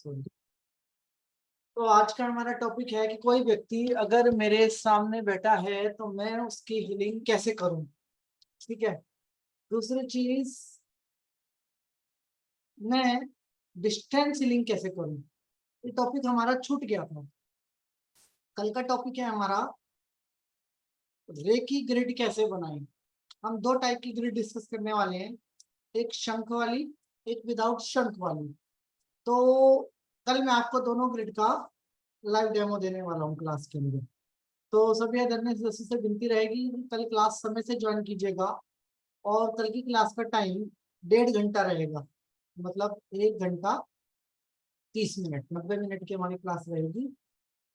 Sorry. तो आज का हमारा टॉपिक है कि कोई व्यक्ति अगर मेरे सामने बैठा है तो मैं उसकी हीलिंग कैसे करूं। ठीक है। दूसरी चीज, मैं डिस्टेंस हीलिंग कैसे करूं। ये टॉपिक हमारा छूट गया था। कल का टॉपिक है हमारा रेकी ग्रिड कैसे बनाएं। हम दो टाइप की ग्रिड डिस्कस करने वाले हैं, एक शंख वाली, एक विदाउट शंख वाली। तो कल मैं आपको दोनों ग्रिड का लाइव डेमो देने वाला हूँ क्लास के अंदर। तो सभी आदरणीय सदस्य से विनती रहेगी कल क्लास समय से ज्वाइन कीजिएगा। और कल की क्लास का टाइम 1.5 घंटा रहेगा, मतलब 1 घंटा 30 मिनट, 90 मिनट की हमारी क्लास रहेगी।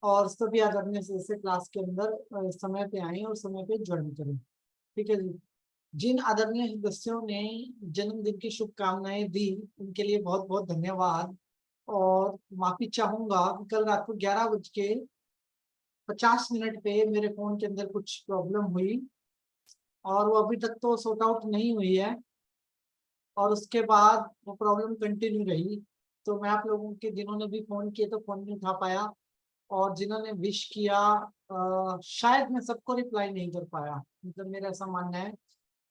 और सभी आदरणीय सदस्य क्लास के अंदर समय पे आए और समय पे ज्वाइन करें। ठीक है जी। जिन आदरणीय सदस्यों ने जन्मदिन की शुभकामनाएं दी उनके लिए बहुत बहुत धन्यवाद। और माफी चाहूंगा कि कल रात को 11:50 पे मेरे फोन के अंदर कुछ प्रॉब्लम हुई और वो अभी तक तो सॉर्ट आउट नहीं हुई है, और उसके बाद वो प्रॉब्लम कंटिन्यू रही। तो मैं आप लोगों के जिन्होंने भी फोन किए तो फोन नहीं उठा पाया, और जिन्होंने विश किया शायद मैं सबको रिप्लाई नहीं कर पाया। मतलब मेरा ऐसा मानना है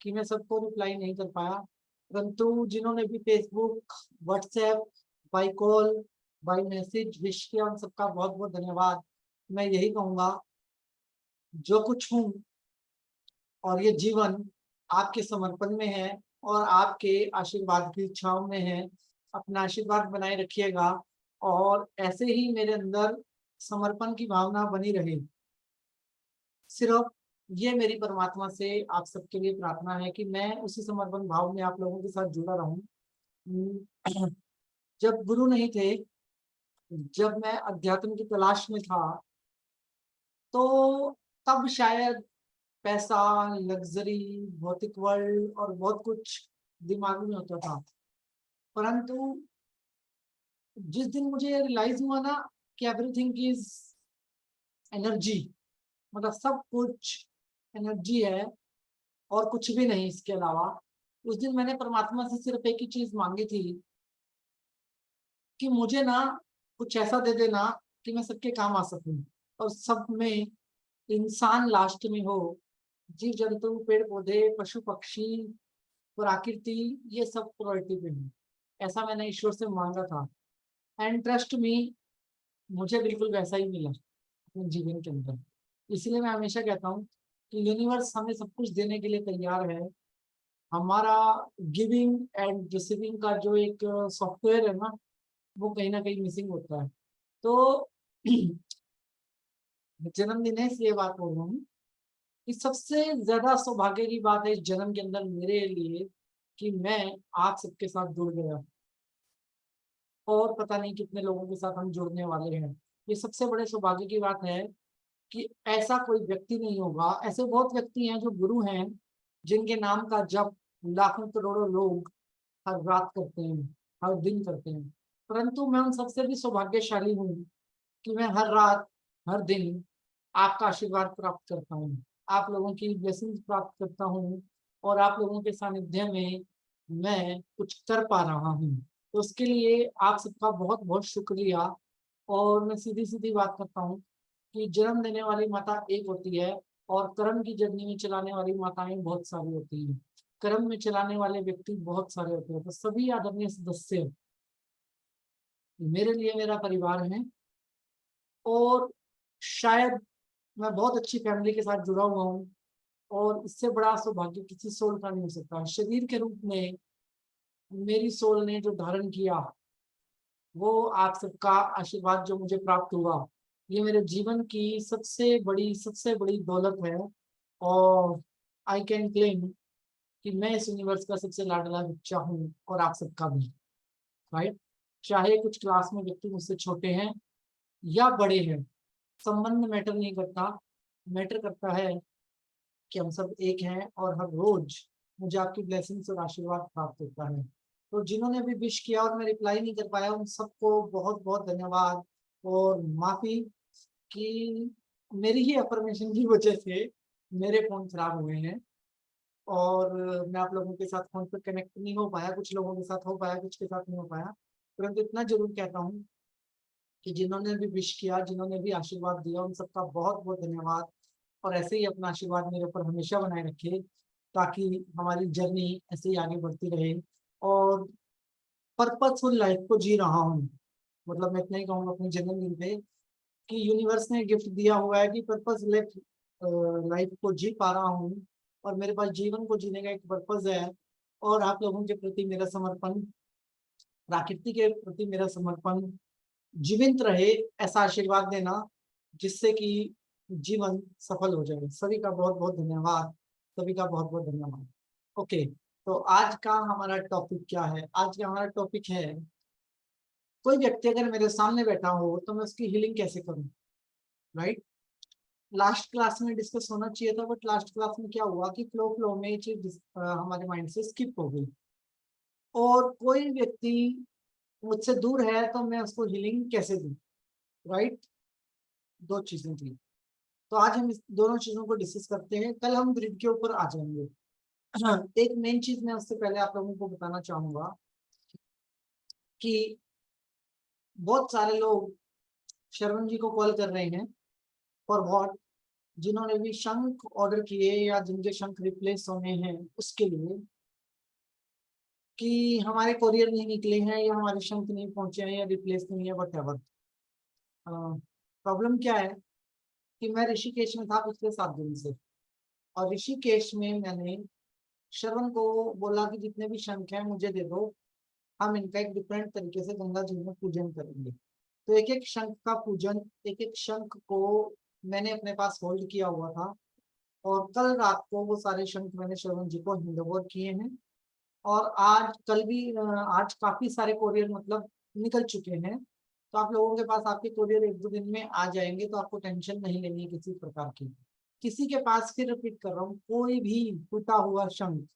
कि मैं सबको रिप्लाई नहीं कर पाया, परंतु जिन्होंने भी Facebook, WhatsApp, by call, by message wish किया उन सबका बहुत बहुत धन्यवाद। मैं यही कहूँगा, जो कुछ हूँ और ये जीवन आपके समर्पण में है और आपके आशीर्वाद की इच्छाओं में है। अपना आशीर्वाद बनाए रखिएगा और ऐसे ही मेरे अंदर समर्पण की भावना बनी रहे। सिर्फ ये मेरी परमात्मा से आप सबके लिए प्रार्थना है कि मैं उसी समर्पण भाव में आप लोगों के साथ जुड़ा रहूं। जब गुरु नहीं थे, जब मैं अध्यात्म की तलाश में था, तो तब शायद पैसा, लग्जरी, भौतिक वर्ल्ड और बहुत कुछ दिमाग में होता था। परंतु जिस दिन मुझे रियलाइज हुआ ना कि एवरीथिंग इज एनर्जी, मतलब सब कुछ एनर्जी है और कुछ भी नहीं इसके अलावा, उस दिन मैंने परमात्मा से सिर्फ एक ही चीज मांगी थी कि मुझे ना कुछ ऐसा दे देना कि मैं सबके काम आ सकूं और सब में इंसान लास्ट में हो। जीव जंतु, पेड़ पौधे, पशु पक्षी, प्रकृति, ये सब प्रायोरिटी पे है। ऐसा मैंने ईश्वर से मांगा था। एंड ट्रस्ट मी, मुझे बिल्कुल वैसा ही मिला अपने जीवन के अंदर। इसलिए मैं हमेशा कहता हूँ कि यूनिवर्स हमें सब कुछ देने के लिए तैयार है। हमारा गिविंग एंड रिसीविंग का जो एक सॉफ्टवेयर है ना, वो कहीं ना कहीं मिसिंग होता है। तो जन्मदिन है इसलिए बात बोल रहा हूँ कि सबसे ज्यादा सौभाग्य की बात है इस जन्म के अंदर मेरे लिए कि मैं आप सबके साथ जुड़ गया, और पता नहीं कितने लोगों के साथ हम जुड़ने वाले हैं। ये सबसे बड़े सौभाग्य की बात है कि ऐसा कोई व्यक्ति नहीं होगा। ऐसे बहुत व्यक्ति हैं जो गुरु हैं, जिनके नाम का जप लाखों करोड़ों लोग हर रात करते हैं, हर दिन करते हैं। परंतु मैं उन सबसे भी सौभाग्यशाली हूँ कि मैं हर रात, हर दिन आपका आशीर्वाद प्राप्त करता हूँ, आप लोगों की ब्लेसिंग प्राप्त करता हूँ, और आप लोगों के सानिध्य में मैं कुछ कर पा रहा हूँ। तो उसके लिए आप सबका बहुत बहुत शुक्रिया। और मैं सीधी सीधी बात करता हूँ कि जन्म देने वाली माता एक होती है और कर्म की जर्नी में चलाने वाली माताएं बहुत सारी होती हैं। कर्म में चलाने वाले व्यक्ति बहुत सारे होते हैं। तो सभी आदरणीय सदस्य मेरे लिए मेरा परिवार है, और शायद मैं बहुत अच्छी फैमिली के साथ जुड़ा हुआ हूँ, और इससे बड़ा सौभाग्य किसी सोल का नहीं हो सकता। शरीर के रूप में मेरी सोल ने जो धारण किया, वो आप सबका आशीर्वाद जो मुझे प्राप्त हुआ, ये मेरे जीवन की सबसे बड़ी दौलत है। और आई कैन क्लेम कि मैं इस यूनिवर्स का सबसे लाडला बच्चा हूँ, और आप सबका भी। राइट। चाहे कुछ क्लास में व्यक्ति मुझसे छोटे हैं या बड़े हैं, संबंध मैटर नहीं करता। मैटर करता है कि हम सब एक हैं, और हर रोज मुझे आपकी ब्लेसिंग्स और आशीर्वाद प्राप्त होता है। तो जिन्होंने भी विश किया और मैं रिप्लाई नहीं कर पाया, उन सबको बहुत बहुत धन्यवाद और माफी कि मेरी ही अफर्मेशन की वजह से मेरे फोन खराब हुए हैं, और मैं आप लोगों के साथ फोन पर कनेक्ट नहीं हो पाया। कुछ लोगों के साथ हो पाया, कुछ के साथ नहीं हो पाया। परंतु इतना जरूर कहता हूँ कि जिन्होंने भी विश किया, जिन्होंने भी आशीर्वाद दिया, उन सबका बहुत बहुत धन्यवाद। और ऐसे ही अपना आशीर्वाद मेरे ऊपर हमेशा बनाए रखे, ताकि हमारी जर्नी ऐसे ही आगे बढ़ती रहे और पर्पसफुल लाइफ को जी रहा हूँ। मतलब मैं इतना ही कहूँगा अपने जन्मदिन पे कि यूनिवर्स ने गिफ्ट दिया हुआ है कि पर्पस लाइफ को जी पा रहा हूँ और मेरे पास जीवन को जीने का एक पर्पस है। और आप लोगों के प्रति मेरा समर्पण, प्रकृति के प्रति मेरा समर्पण जीवित रहे, ऐसा आशीर्वाद देना जिससे कि जीवन सफल हो जाए। सभी का बहुत बहुत धन्यवाद, सभी का बहुत बहुत धन्यवाद। ओके, तो आज का हमारा टॉपिक क्या है? आज का हमारा टॉपिक है, कोई व्यक्ति अगर मेरे सामने बैठा हो तो मैं उसकी हीलिंग कैसे करूं, राइट? लास्ट क्लास में डिस्कस होना चाहिए था, बट लास्ट क्लास में क्या हुआ कि फ्लो फ्लो में ये चीज हमारे माइंड से स्किप हो गई। और कोई व्यक्ति मुझसे दूर है तो मैं उसको हीलिंग कैसे दूं, राइट? दो चीजें थी, तो आज हम इस दोनों चीजों को डिस्कस करते हैं। कल हम ग्रिड के ऊपर आ जाएंगे। एक मेन चीज मैं उससे पहले आप लोगों को बताना चाहूंगा कि बहुत सारे लोग शरवण जी को कॉल कर रहे हैं फॉर व्हाट, जिन्होंने भी शंख ऑर्डर किए या जिनके शंख रिप्लेस होने हैं उसके लिए, कि हमारे कोरियर नहीं निकले हैं या हमारे शंख नहीं पहुंचे हैं या रिप्लेस नहीं है, वट एवर। प्रॉब्लम क्या है कि मैं ऋषिकेश में था पिछले 7 दिन से, और ऋषिकेश में मैंने श्रवण को बोला कि जितने भी शंख हैं मुझे दे दो, हम इनका एक डिफरेंट तरीके से गंगा जी में पूजन करेंगे। तो एक एक शंख का पूजन, एक एक शंख को मैंने अपने पास होल्ड किया हुआ था, और कल रात को वो सारे शंख मैंने श्रवण जी को हैंड ओवर किए हैं। और आज कल भी आज काफी सारे कोरियर मतलब निकल चुके हैं, तो आप लोगों के पास आपके कोरियर 1-2 दिन में आ जाएंगे, तो आपको टेंशन नहीं लेनी है किसी प्रकार की। किसी के पास, फिर रिपीट कर रहा हूँ, कोई भी टूटा हुआ शंख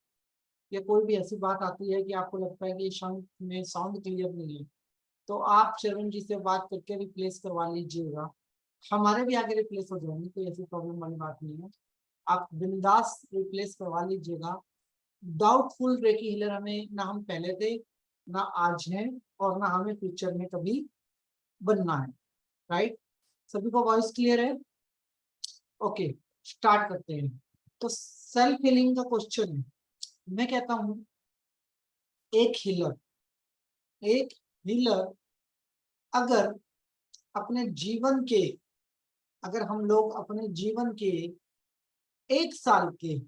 या कोई भी ऐसी बात आती है कि आपको लगता है कि शंख में साउंड क्लियर नहीं है, तो आप शरण जी से बात करके रिप्लेस करवा लीजिएगा। हमारे भी आगे रिप्लेस हो जाएंगे, कोई ऐसी प्रॉब्लम वाली बात नहीं है। आप बिंदास रिप्लेस करवा लीजिएगा। डाउटफुल रेकी हीलर हमें ना हम पहले थे, ना आज हैं, और ना हमें फ्यूचर में कभी बनना है, राइट? सभी को वॉइस क्लियर है? ओके, स्टार्ट करते हैं। तो सेल्फ हीलिंग का क्वेश्चन है, मैं कहता हूं एक हीलर, एक हीलर अगर अपने जीवन के, अगर हम लोग अपने जीवन के 1 साल के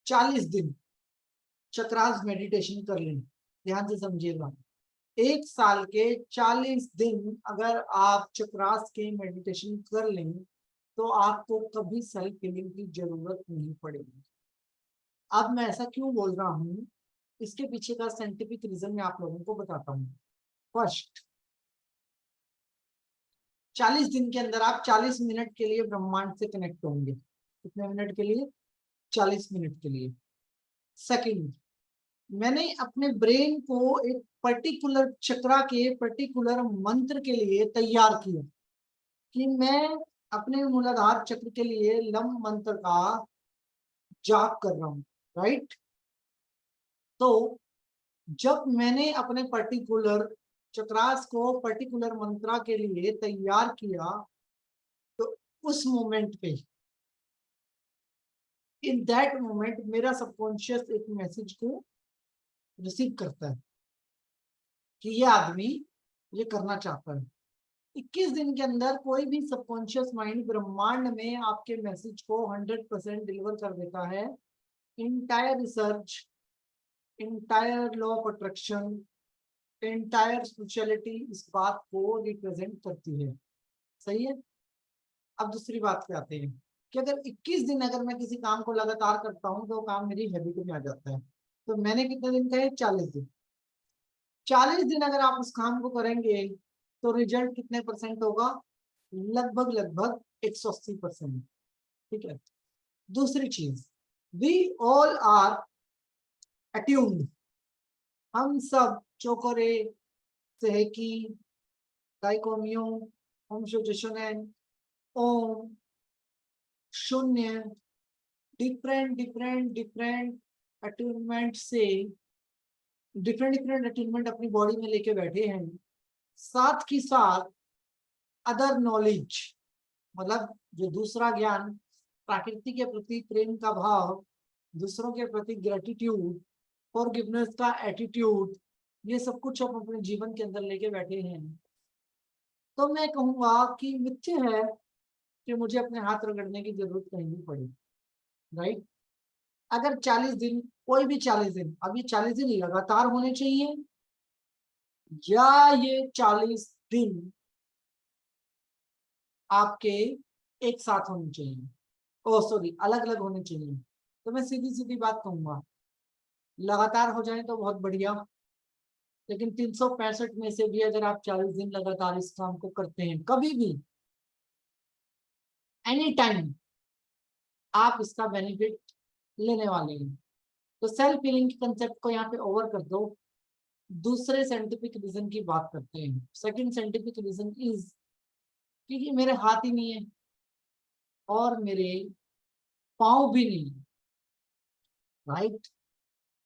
40 दिन चक्रास मेडिटेशन कर लें, ध्यान से समझिएगा, 1 साल के 40 दिन अगर आप चक्रास के मेडिटेशन कर लें तो आपको कभी सेल्फ हीलिंग की जरूरत नहीं पड़ेगी। अब मैं ऐसा क्यों बोल रहा हूँ, इसके पीछे का साइंटिफिक रीजन मैं आप लोगों को बताता हूँ। फर्स्ट, 40 दिन के अंदर आप 40 मिनट के लिए ब्रह्मांड से कनेक्ट होंगे। कितने मिनट के लिए? 40 मिनट के लिए। सेकंड, मैंने अपने ब्रेन को एक पर्टिकुलर चक्रा के पर्टिकुलर मंत्र के लिए तैयार किया कि मैं अपने मूलाधार चक्र के लिए लम मंत्र का जाप कर रहा हूं, राइट? तो जब मैंने अपने पर्टिकुलर चक्रास को पर्टिकुलर मंत्रा के लिए तैयार किया, तो उस मोमेंट पे, इन दैट मोमेंट, मेरा सबकॉन्शियस एक मैसेज को रिसीव करता है कि ये आदमी ये करना चाहता है। 21 दिन के अंदर कोई भी सबकॉन्शियस माइंड ब्रह्मांड में आपके मैसेज को 100% डिलीवर कर देता है। Entire research, entire law of attraction, entire spirituality इस बात को रिप्रेजेंट करती है। सही है? अब दूसरी बात पे आते हैं कि अगर 21 दिन अगर मैं किसी काम को लगातार करता हूँ तो काम मेरी हैबिट में आ जाता है। तो मैंने कितने दिन कहे? 40 दिन। 40 दिन अगर आप उस काम को करेंगे तो रिजल्ट कितने परसेंट होगा? लगभग लगभग 180%। ठीक है। दूसरी चीज, वी ऑल आर अट्यून्ड। हम सब चोकोरे, सेहकी, डाइकोमियो, ओम शोजोशोनेन, ओम, शून्य, डिफरेंट डिफरेंट डिफरेंट अट्यूनमेंट से डिफरेंट डिफरेंट अट्यूनमेंट अपनी बॉडी में लेके बैठे हैं। साथ ही साथ अदर नॉलेज, मतलब जो दूसरा ज्ञान, प्रकृति के प्रति प्रेम का भाव, दूसरों के प्रति ग्रेटिट्यूड, फॉरगिवनेस का एटीट्यूड, ये सब कुछ हम अपने जीवन के अंदर लेके बैठे हैं। तो मैं कहूंगा कि मिथ्य है कि मुझे अपने हाथ रगड़ने की जरूरत कहीं नहीं पड़ी, राइट। अगर 40 दिन, कोई भी 40 दिन, अब ये 40 दिन लगातार होने चाहिए या ये 40 दिन आपके एक साथ होने चाहिए, ओ सॉरी अलग अलग होने चाहिए। तो मैं सीधी सीधी बात कहूंगा, लगातार हो जाए तो बहुत बढ़िया, लेकिन 365 में से भी अगर आप 40 दिन लगातार इस काम को करते हैं, कभी भी एनी टाइम आप इसका बेनिफिट लेने वाले हैं। तो सेल्फ हीलिंग के कंसेप्ट को यहाँ पे ओवर कर दो, दूसरे साइंटिफिक रीजन की बात करते हैं। सेकंड साइंटिफिक रीजन इज क्योंकि मेरे हाथ ही नहीं है और मेरे पाँव भी नहीं, राइट।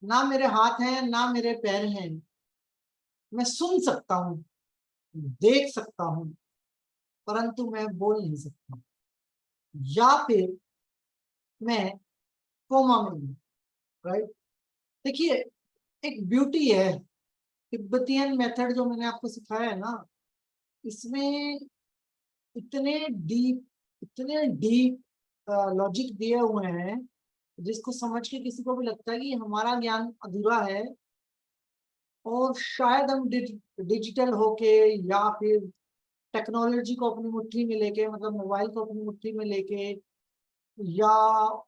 ना मेरे हाथ हैं ना मेरे पैर हैं, मैं सुन सकता हूँ, देख सकता हूँ, परंतु मैं बोल नहीं सकता, या फिर मैं कोमा में हूँ, राइट। देखिए, एक ब्यूटी है तिब्बतियन मेथड जो मैंने आपको सिखाया है ना, इसमें इतने डीप इतने डीप लॉजिक दिए हुए हैं जिसको समझ के किसी को भी लगता है कि हमारा ज्ञान अधूरा है और शायद हम डिजिटल होके या फिर टेक्नोलॉजी को अपनी मुट्ठी में लेके, मतलब मोबाइल को अपनी मुट्ठी में लेके, या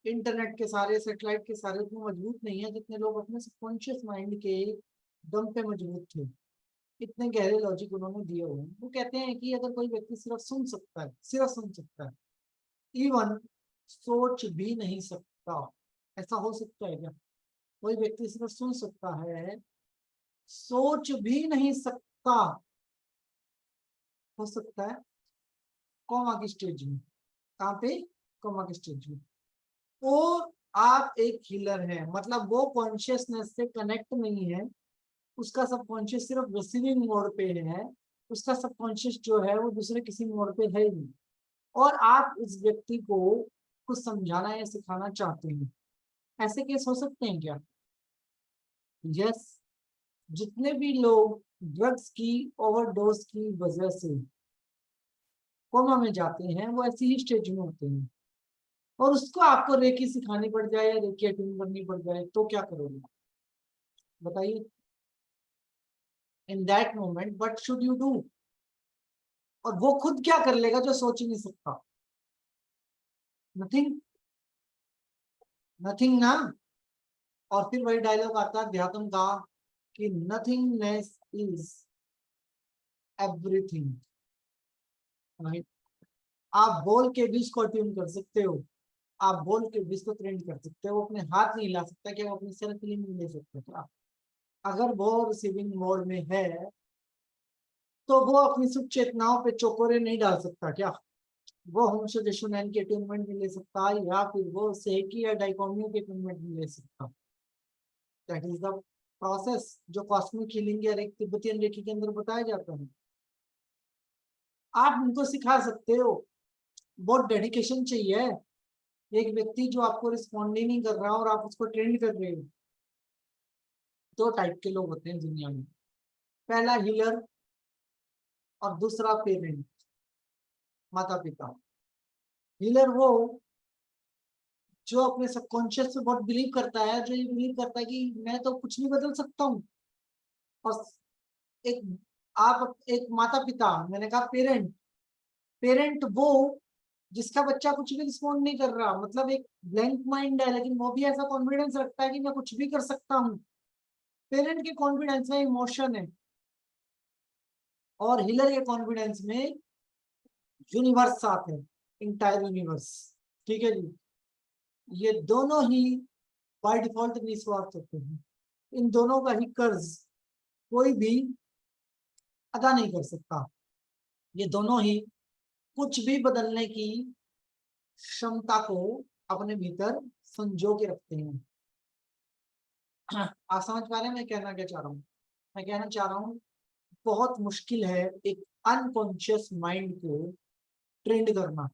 इंटरनेट के सारे सैटेलाइट के सारे उतने मजबूत नहीं है जितने लोग अपने सबकॉन्शियस माइंड के दम पे मजबूत थे। इतने गहरे लॉजिक उन्होंने दिए हुए हैं। वो कहते हैं कि अगर कोई व्यक्ति सिर्फ सुन सकता है, सिर्फ सुन सकता है, इवन सोच भी नहीं सकता, ऐसा हो सकता है क्या? कोई व्यक्ति सिर्फ सुन सकता है, सोच भी नहीं सकता, हो सकता है कॉमा की स्टेज में। कहाँ पे? कॉमा की स्टेज में। और आप एक हीलर हैं, मतलब वो कॉन्शियसनेस से कनेक्ट नहीं है, उसका सबकॉन्शियस सिर्फ रिसीविंग मोड पे है, उसका सबकॉन्शियस जो है वो दूसरे किसी मोड पे है ही नहीं, और आप उस व्यक्ति को कुछ समझाना या सिखाना चाहते हैं। ऐसे केस हो सकते हैं क्या? यस। जितने भी लोग ड्रग्स की ओवरडोज की वजह से कोमा में जाते हैं वो ऐसी ही स्टेज में होते हैं, और उसको आपको रेकी सिखानी पड़ जाए या रेकी अटेंड करनी पड़ जाए तो क्या करोगे? बताइए। In that moment what should you do? और वो खुद क्या कर लेगा जो सोच ही नहीं सकता? नथिंग, नथिंग ना। और फिर वही डायलॉग आता है अध्यात्म का कि नथिंगनेस इज एवरीथिंग, राइट। आप बोल के भी इसको अट्यून कर सकते हो, आप बोल के भी इसको ट्रेंड कर सकते हो। वो अपने हाथ नहीं हिला सकता, क्या वो अपनी सर फीलिंग नहीं ले सकता क्या? अगर वो रिसीविंग मोड में है तो वो अपनी सुख चेतनाओं पे चोकोरे नहीं डाल सकता क्या? वो होमशो जशुनैन के अटूनमेंट नहीं ले सकता, या फिर वो सेकी या डाइकोमियो के अटूनमेंट नहीं ले सकता। दैट इज द प्रोसेस जो कॉस्मिक हीलिंग या एक तिब्बतियन रेकी के अंदर बताया जाता है। आप उनको सिखा सकते हो, बहुत डेडिकेशन चाहिए। एक व्यक्ति जो आपको रिस्पॉन्ड ही नहीं कर रहा और आप उसको ट्रेंड कर रहे हो। दो टाइप के लोग होते हैं दुनिया में, पहला हीलर और दूसरा पेरेंट, माता पिता। हीलर वो जो अपने सबकॉन्शियस पे बहुत बिलीव करता है, जो ये बिलीव करता है कि मैं तो कुछ नहीं बदल सकता हूँ। और एक आप एक माता पिता, मैंने कहा पेरेंट, पेरेंट वो जिसका बच्चा कुछ भी रिस्पॉन्ड नहीं कर रहा, मतलब एक ब्लैंक माइंड है, लेकिन वो भी ऐसा कॉन्फिडेंस रखता है कि मैं कुछ भी कर सकता हूँ। पेरेंट के कॉन्फिडेंस में इमोशन है और हीलर के कॉन्फिडेंस में यूनिवर्स साथ है, इंटायर यूनिवर्स। ठीक है जी। ये दोनों ही बाय डिफॉल्ट निस्वार्थ होते हैं। इन दोनों का ही कर्ज कोई भी अदा नहीं कर सकता। ये दोनों ही कुछ भी बदलने की क्षमता को अपने भीतर संजो के रखते हैं। आप समझ पा रहे हैं मैं कहना क्या चाह रहा हूँ? मैं कहना चाह रहा हूँ बहुत मुश्किल है एक अनकॉन्शियस माइंड को ट्रेंड करना,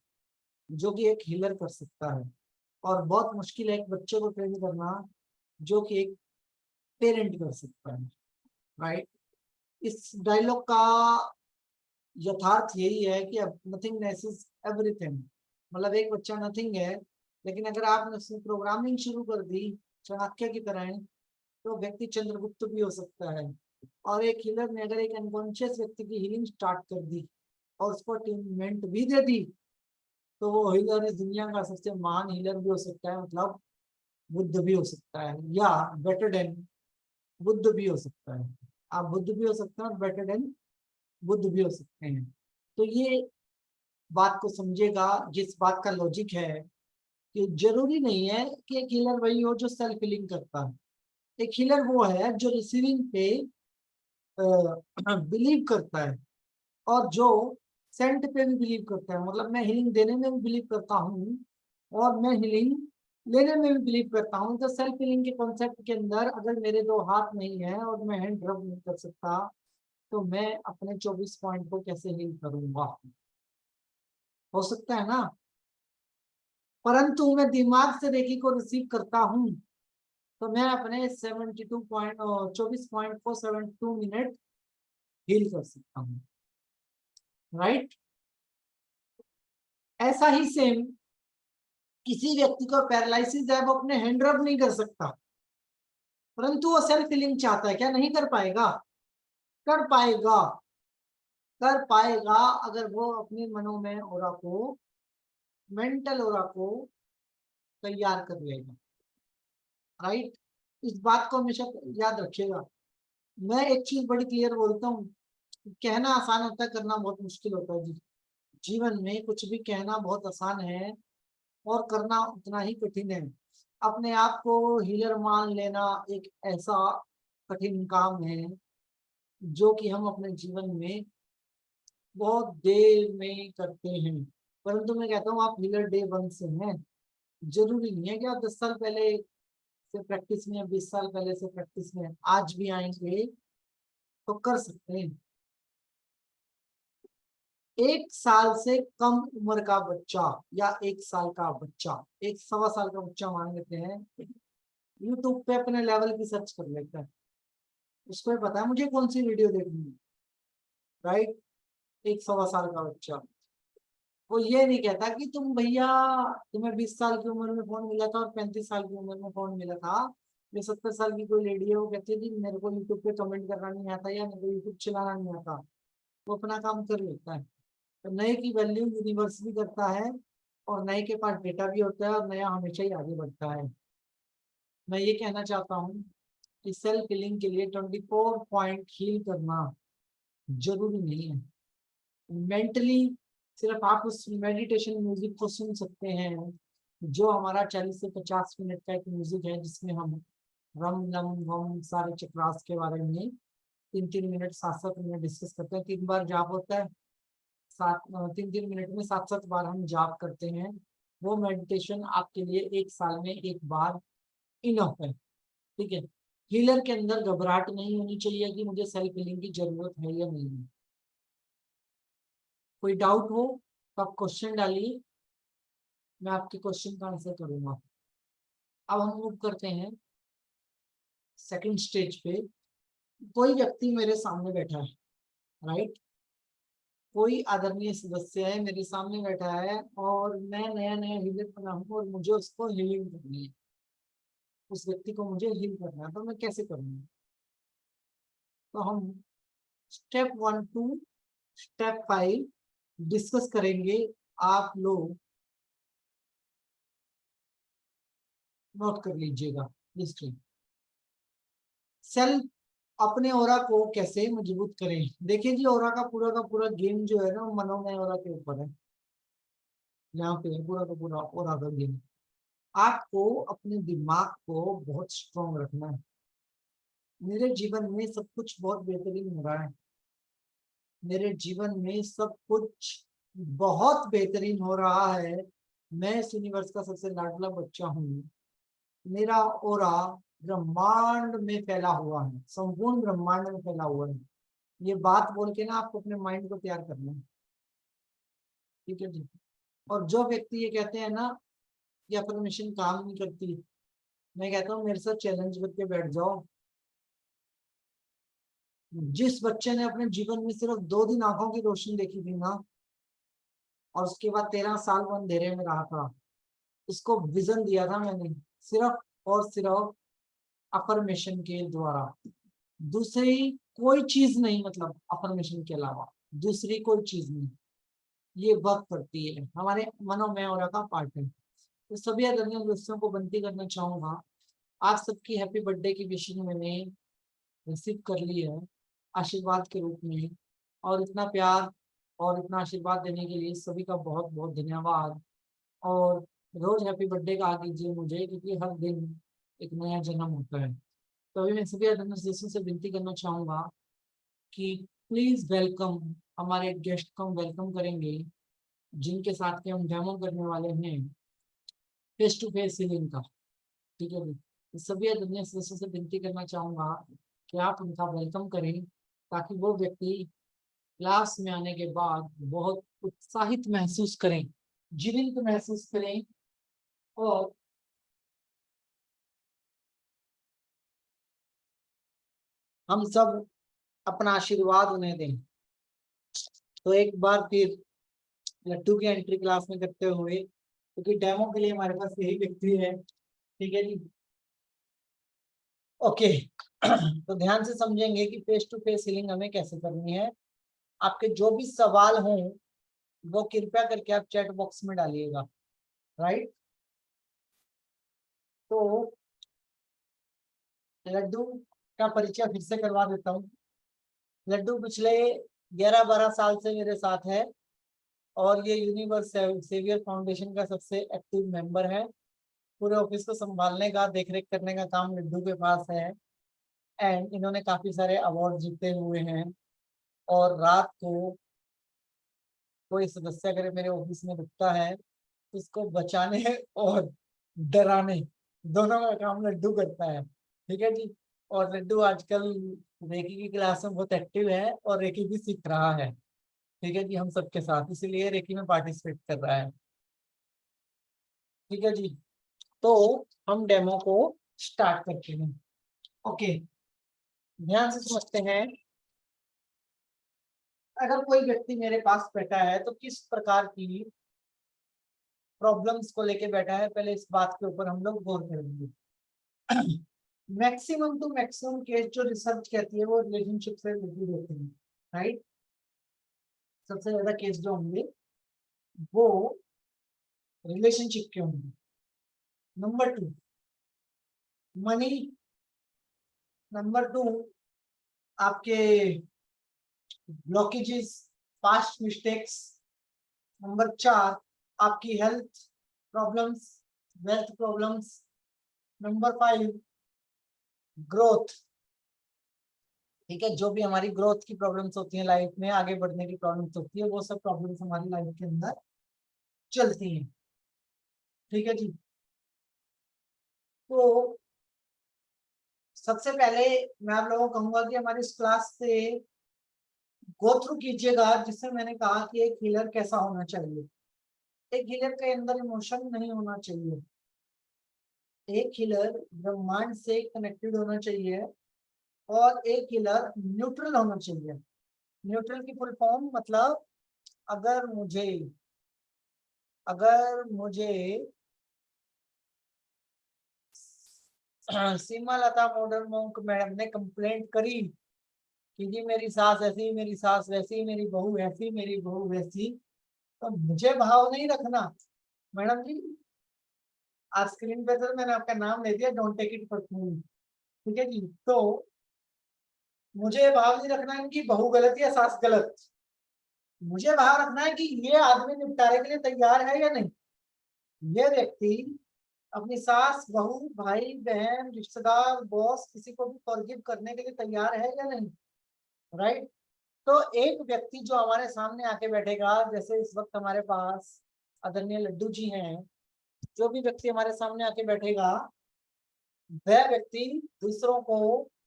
जो कि एक हीलर कर सकता है। और बहुत मुश्किल है एक बच्चे को ट्रेंड करना जो कि एक पेरेंट कर सकता है, राइट। इस डायलॉग का यथार्थ यही है कि अब नथिंगनेस इज एवरीथिंग, मतलब एक बच्चा नथिंग है, लेकिन अगर आपने उसमें प्रोग्रामिंग शुरू कर दी चाणक्य की तरह, तो व्यक्ति चंद्रगुप्त भी हो सकता है। और एक हीलर ने अगर एक अनकॉन्शियस व्यक्ति की हीलिंग स्टार्ट कर दी और उसको अटेनमेंट भी दे दी, तो वो हीलर इस दुनिया का सबसे महान हीलर भी हो सकता है, मतलब बुद्ध भी हो सकता है, या बेटर देन बुद्ध भी हो सकता है। आप बुद्ध भी हो सकते हैं और बेटर देन बुद्ध भी हो सकते हैं। तो ये बात को समझेगा, जिस बात का लॉजिक है कि जरूरी नहीं है कि एक हीलर वही हो जो सेल्फ हीलिंग करता है। एक हीलर वो है जो रिसीविंग पे बिलीव करता है और जो सेंट पे भी बिलीव करता है, मतलब मैं हीलिंग देने में भी बिलीव करता हूँ और मैं हीलिंग लेने में भी बिलीव करता हूँ। तो सेल्फ हीलिंग के कॉन्सेप्ट के अंदर अगर मेरे दो हाथ नहीं है और मैं हैंड रब नहीं कर सकता, तो मैं अपने 24 पॉइंट को कैसे हील करूंगा? हो सकता है ना। परंतु मैं दिमाग से रेकी को रिसीव करता हूँ, तो मैं अपने 24 पॉइंट को 72 मिनट हील कर सकता हूँ, राइट। ऐसा ही सेम किसी व्यक्ति को पैरालिसिस है, वो अपने हैंड रब नहीं कर सकता, परंतु वो सेल्फ हीलिंग चाहता है, क्या नहीं कर पाएगा? कर पाएगा। कर पाएगा अगर वो अपने मनो में ओरा को, मेंटल ओरा को तैयार कर लेगा, राइट। इस बात को हमेशा याद रखिएगा। मैं एक चीज बड़ी क्लियर बोलता हूँ, कहना आसान होता है, करना बहुत मुश्किल होता है जी। जीवन में कुछ भी कहना बहुत आसान है और करना उतना ही कठिन है। अपने आप को हीलर मान लेना एक ऐसा कठिन काम है जो कि हम अपने जीवन में बहुत देर में करते हैं। परंतु मैं कहता हूँ आप हीलर डे 1 से हैं, जरूरी नहीं है कि आप 10 साल पहले से प्रैक्टिस में, 20 साल पहले से प्रैक्टिस में आज भी आएंगे तो कर सकते हैं। 1 साल से कम उम्र का बच्चा या 1 साल का बच्चा, 1 सवा साल का बच्चा मान लेते हैं, यूट्यूब पे अपने लेवल की सर्च कर लेता है, उसको पता है मुझे कौन सी वीडियो देखनी है, राइट। 1 सवा साल का बच्चा वो ये नहीं कहता कि तुम भैया, तुम्हें 20 साल की उम्र में फोन मिला था और 35 साल की उम्र में फोन मिला था। ये 70 साल की कोई लेडी है, वो कहती है जी मेरे को यूट्यूब पे कमेंट करना नहीं आता या मेरे को यूट्यूब चलाना नहीं आता। वो अपना काम कर लेता है। तो नए की वैल्यू यूनिवर्स भी करता है और नए के पास डेटा भी होता है और नया हमेशा ही आगे बढ़ता है। मैं ये कहना चाहता हूँ कि सेल्फ हीलिंग के लिए 24 पॉइंट हील करना जरूरी नहीं है। मेंटली सिर्फ आप उस मेडिटेशन म्यूजिक को सुन सकते हैं, जो हमारा 40 से 50 मिनट का एक म्यूजिक है, जिसमें हम रम लम वम सारे चक्रास के बारे में 3-3 मिनट 7-7 मिनट डिस्कस करते हैं। 3 बार जाप होता है, 3-3 मिनट में 7-7 बार हम जाप करते हैं। वो मेडिटेशन आपके लिए 1 साल में 1 बार इनफ है, ठीक है। हीलर के अंदर घबराहट नहीं होनी चाहिए कि मुझे सेल्फ हीलिंग की जरूरत है या नहीं है। कोई डाउट हो तो आप क्वेश्चन डालिए, मैं आपके क्वेश्चन का आंसर करूंगा। अब हम मूव करते हैं सेकंड स्टेज पे। कोई व्यक्ति मेरे सामने बैठा है, राइट। कोई आदरणीय सदस्य है मेरे सामने बैठा है और मैं नया नया हीलर बना हूँ और मुझे उसको हीलिंग करनी है, उस व्यक्ति को मुझे हील करना है, तो मैं कैसे करूँगा? तो हम स्टेप 1 टू स्टेप 5 डिस्कस करेंगे। आप लोग नोट कर लीजिएगा। हिस्ट्री सेल्फ अपने ओरा को कैसे मजबूत करें। देखिए जी, ओरा का पूरा गेम जो है ना, वो मनोमय ओरा के ऊपर है। यहाँ पे पूरा का पूरा ओरा का गेम। आपको अपने दिमाग को बहुत स्ट्रॉन्ग रखना है। मेरे जीवन में सब कुछ बहुत बेहतरीन हो रहा है, मेरे जीवन में सब कुछ बहुत बेहतरीन हो रहा है। मैं इस यूनिवर्स का सबसे लाडला बच्चा हूँ। मेरा ओरा ब्रह्मांड में फैला हुआ है, संपूर्ण ब्रह्मांड में फैला हुआ है। ये बात बोल के ना आपको अपने माइंड को तैयार करना है, ठीक है जी। और जो व्यक्ति ये कहते हैं ना कि अफर्मेशन काम नहीं करती, मैं कहता हूँ मेरे साथ चैलेंज करके बैठ जाओ। जिस बच्चे ने अपने जीवन में सिर्फ 2 दिन आंखों की रोशनी देखी थी ना, और उसके बाद 13 साल वो अंधेरे में रहा था, उसको विजन दिया था मैंने, सिर्फ और सिर्फ अफर्मेशन के द्वारा। दूसरी कोई चीज नहीं, मतलब अफर्मेशन के अलावा दूसरी कोई चीज नहीं। ये वर्क करती है, हमारे मनोमय और का पार्ट है। तो सभी आदरणीय दोस्तों को विनती करना चाहूंगा, आप सबकी हैप्पी बर्थडे की विशिंग मैंने रिसीव कर ली है आशीर्वाद के रूप में, और इतना प्यार और इतना आशीर्वाद देने के लिए सभी का बहुत बहुत धन्यवाद। और रोज हैप्पी बर्थडे कहा कीजिए मुझे, क्योंकि हर दिन एक नया जन्म होता है। तो अभी मैं सभी एडमिनिस्ट्रेशन से विनती करना चाहूंगा कि प्लीज वेलकम, हमारे गेस्ट को हम वेलकम करेंगे जिनके साथ के हम डेमो करने वाले हैं फेस टू फेस सीलिंग का, ठीक है जी। तो सभी एडमिनिस्ट्रेशन से विनती करना चाहूंगा कि आप उनका वेलकम करें, ताकि वो व्यक्ति क्लास में आने के बाद बहुत उत्साहित महसूस करें, जीवंत महसूस करें, और हम सब अपना आशीर्वाद उन्हें दें। तो एक बार फिर लट्टू की एंट्री क्लास में करते हुए, क्योंकि डेमो के लिए हमारे पास यही व्यक्ति है, ठीक है जी। ओके। तो ध्यान से समझेंगे कि फेस टू फेस हीलिंग हमें कैसे करनी है। आपके जो भी सवाल हों वो कृपया करके आप चैट बॉक्स में डालिएगा, राइट। तो लड्डू का परिचय फिर से करवा देता हूँ। लड्डू पिछले 11-12 साल से मेरे साथ है, और ये यूनिवर्स सेवियर फाउंडेशन का सबसे एक्टिव मेंबर है। पूरे ऑफिस को संभालने का, देखरेख करने का काम लड्डू के पास है। एंड इन्होंने काफी सारे अवार्ड जीते हुए हैं। और रात को कोई सदस्य अगर मेरे ऑफिस में रुकता है तो उसको बचाने और डराने, दोनों का काम लड्डू करता है, ठीक है जी। और लड्डू आजकल रेकी की क्लास में बहुत एक्टिव है, और रेकी भी सीख रहा है, ठीक है जी, हम सबके साथ, इसीलिए रेकी में पार्टिसिपेट कर रहा है, ठीक है जी। तो हम डेमो को स्टार्ट करते हैं। ओके, ध्यान से समझते हैं। अगर कोई व्यक्ति मेरे पास बैठा है तो किस प्रकार की प्रॉब्लम्स को लेके बैठा है, पहले इस बात के ऊपर हम लोग गौर करेंगे। मैक्सिमम टू मैक्सिमम केस जो रिसर्च कहती है वो रिलेशनशिप से रिलेटेड होते हैं, राइट। सबसे ज्यादा केस जो होंगे वो रिलेशनशिप के होंगे। Number 2 money. नंबर 2 आपके ब्लॉकेजेस, पास्ट मिस्टेक्स। नंबर 4 आपकी health problems, wealth problems. Number 5 growth, ठीक है, जो भी हमारी ग्रोथ की प्रॉब्लम्स होती हैं लाइफ में, आगे बढ़ने की प्रॉब्लम्स होती है, वो सब प्रॉब्लम्स हमारी लाइफ के अंदर चलती हैं, ठीक है जी। तो सबसे पहले मैं आप लोगों को कहूंगा कि हमारी इस क्लास से गो थ्रू कीजिएगा, जिससे मैंने कहा कि एक हीलर कैसा होना चाहिए। एक हीलर के अंदर इमोशन नहीं होना चाहिए। एक हीलर ब्रह्मांड से कनेक्टेड होना चाहिए, और एक हीलर न्यूट्रल होना चाहिए। न्यूट्रल की फुल फॉर्म मतलब, अगर मुझे अगर मुझे सीमा लता मॉडर्न मॉन्क मैडम ने कंप्लेंट करी कि जी मेरी सास ऐसी, मेरी सास वैसी, मेरी बहू ऐसी, मेरी बहू वैसी, तो मुझे भाव नहीं रखना। मैडम जी, आज स्क्रीन पे तो मैंने आपका नाम ले दिया, डोंट टेक इट पर्सनली, ठीक है जी। तो मुझे भाव नहीं रखना इनकी बहू गलत या सास गलत, मुझे भाव रखना है कि ये आदमी निपटारे के लिए तैयार है या नहीं। ये व्यक्ति अपनी सास, बहू, भाई, बहन, रिश्तेदार, बॉस, किसी को भी फॉरगिव करने के लिए तैयार है या नहीं, राइट। तो एक व्यक्ति जो हमारे सामने आके बैठेगा, जैसे इस वक्त हमारे पास आदरणीय लड्डू जी हैं, जो भी व्यक्ति हमारे सामने आके बैठेगा, वह व्यक्ति दूसरों को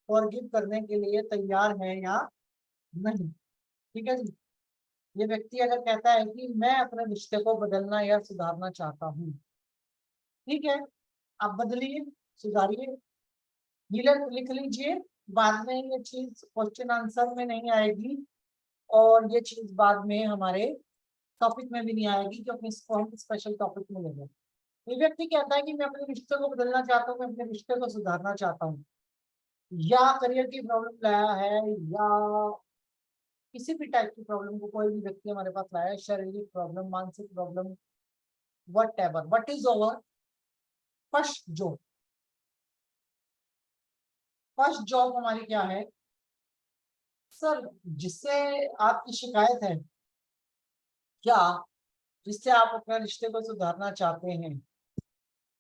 फॉरगिव करने के लिए तैयार है या नहीं। ठीक है जी। ये व्यक्ति अगर कहता है कि मैं अपने रिश्ते को बदलना या सुधारना चाहता हूँ, ठीक है, आप बदलिए, सुधारिए, हीलर लिख लीजिए। बाद में ये चीज क्वेश्चन आंसर में नहीं आएगी, और ये चीज बाद में हमारे टॉपिक में भी नहीं आएगी, क्योंकि इसको हम स्पेशल टॉपिक में लेंगे। ये व्यक्ति कहता है कि मैं अपने रिश्ते को बदलना चाहता हूँ, मैं अपने रिश्ते को सुधारना चाहता हूँ, या करियर की प्रॉब्लम लाया है, या किसी भी टाइप की प्रॉब्लम को कोई भी व्यक्ति हमारे पास लाया है, शारीरिक प्रॉब्लम, मानसिक problem, what ever, what is over first job. First job हमारी क्या है सर, जिससे आपकी शिकायत है, क्या जिससे आप अपने रिश्ते को सुधारना चाहते हैं,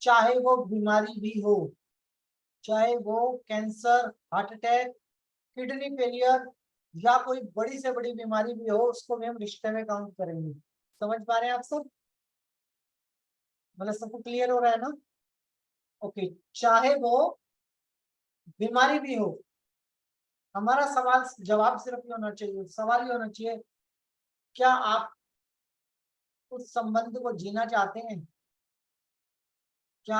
चाहे वो बीमारी भी हो, चाहे वो cancer, heart attack, kidney failure, या कोई बड़ी से बड़ी बीमारी भी हो, उसको भी हम रिश्ते में काउंट करेंगे। समझ पा रहे हैं आप सब? मतलब सबको क्लियर हो रहा है ना? ओके। चाहे वो बीमारी भी हो, हमारा सवाल जवाब सिर्फ ये होना चाहिए, सवाल ये होना चाहिए, क्या आप उस संबंध को जीना चाहते हैं? क्या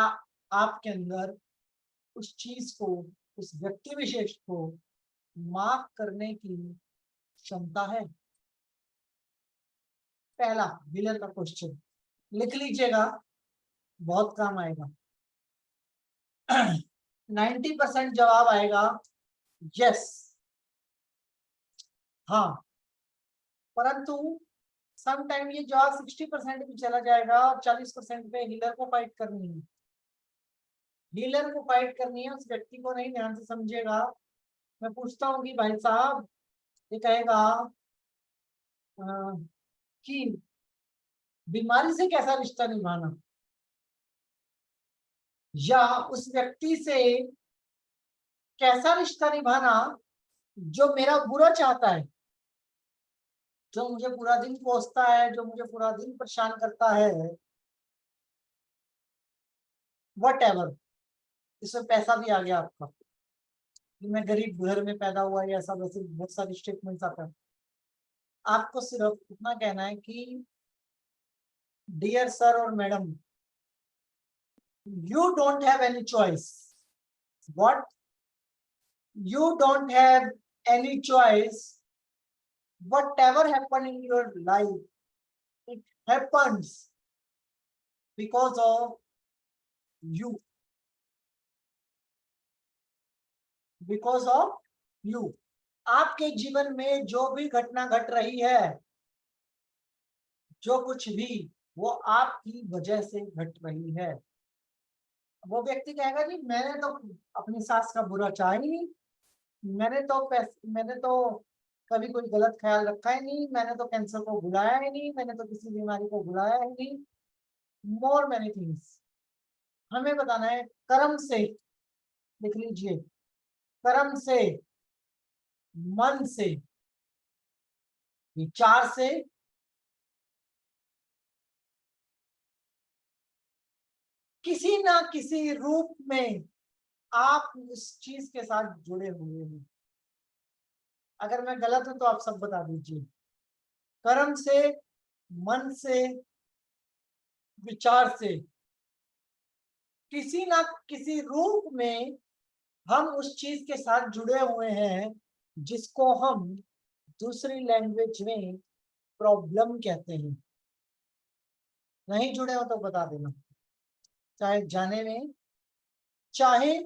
आपके अंदर उस चीज को, उस व्यक्ति विशेष को माफ करने की क्षमता है? पहला विलन का क्वेश्चन लिख लीजिएगा, बहुत काम आएगा। 90% जवाब आएगा यस, हाँ। परंतु सम टाइम ये जवाब 60% भी चला जाएगा, और 40% पे हीलर को फाइट करनी है। हीलर को फाइट करनी है, उस व्यक्ति को नहीं, ध्यान से समझिएगा। मैं पूछता हूँ कि भाई साहब, ये कहेगा अ, कि बीमारी से कैसा रिश्ता निभाना, या उस व्यक्ति से कैसा रिश्ता निभाना जो मेरा बुरा चाहता है, जो मुझे पूरा दिन कोसता है, जो मुझे पूरा दिन परेशान करता है, वट एवर। इसमें पैसा भी आ गया आपका, कि मैं गरीब घर में पैदा हुआ, या ऐसा वैसे बहुत सारी स्टेटमेंट्स आता है। आपको सिर्फ इतना कहना है कि डियर सर और madam, you don't have any choice. What? You don't have any choice. Whatever happened in your life, it happens because of you, because of you। आपके जीवन में जो भी घटना घट रही है, जो कुछ भी, वो आपकी वजह से घट रही है। वो व्यक्ति कहेगा जी, मैंने तो अपनी सास का बुरा चाहा ही नहीं, मैंने तो कभी कोई गलत ख्याल रखा ही नहीं, मैंने तो कैंसर को बुलाया ही नहीं, मैंने तो किसी बीमारी को बुलाया ही नहीं। मोर मैनी थिंग्स हमें बताना है कर्म से। लिख लीजिए, कर्म से, मन से, विचार से, किसी ना किसी रूप में आप इस चीज के साथ जुड़े हुए हैं। अगर मैं गलत हूं तो आप सब बता दीजिए। कर्म से, मन से, विचार से, किसी ना किसी रूप में हम उस चीज के साथ जुड़े हुए हैं, जिसको हम दूसरी लैंग्वेज में प्रॉब्लम कहते हैं। नहीं जुड़े हो तो बता देना, चाहे जाने में, चाहे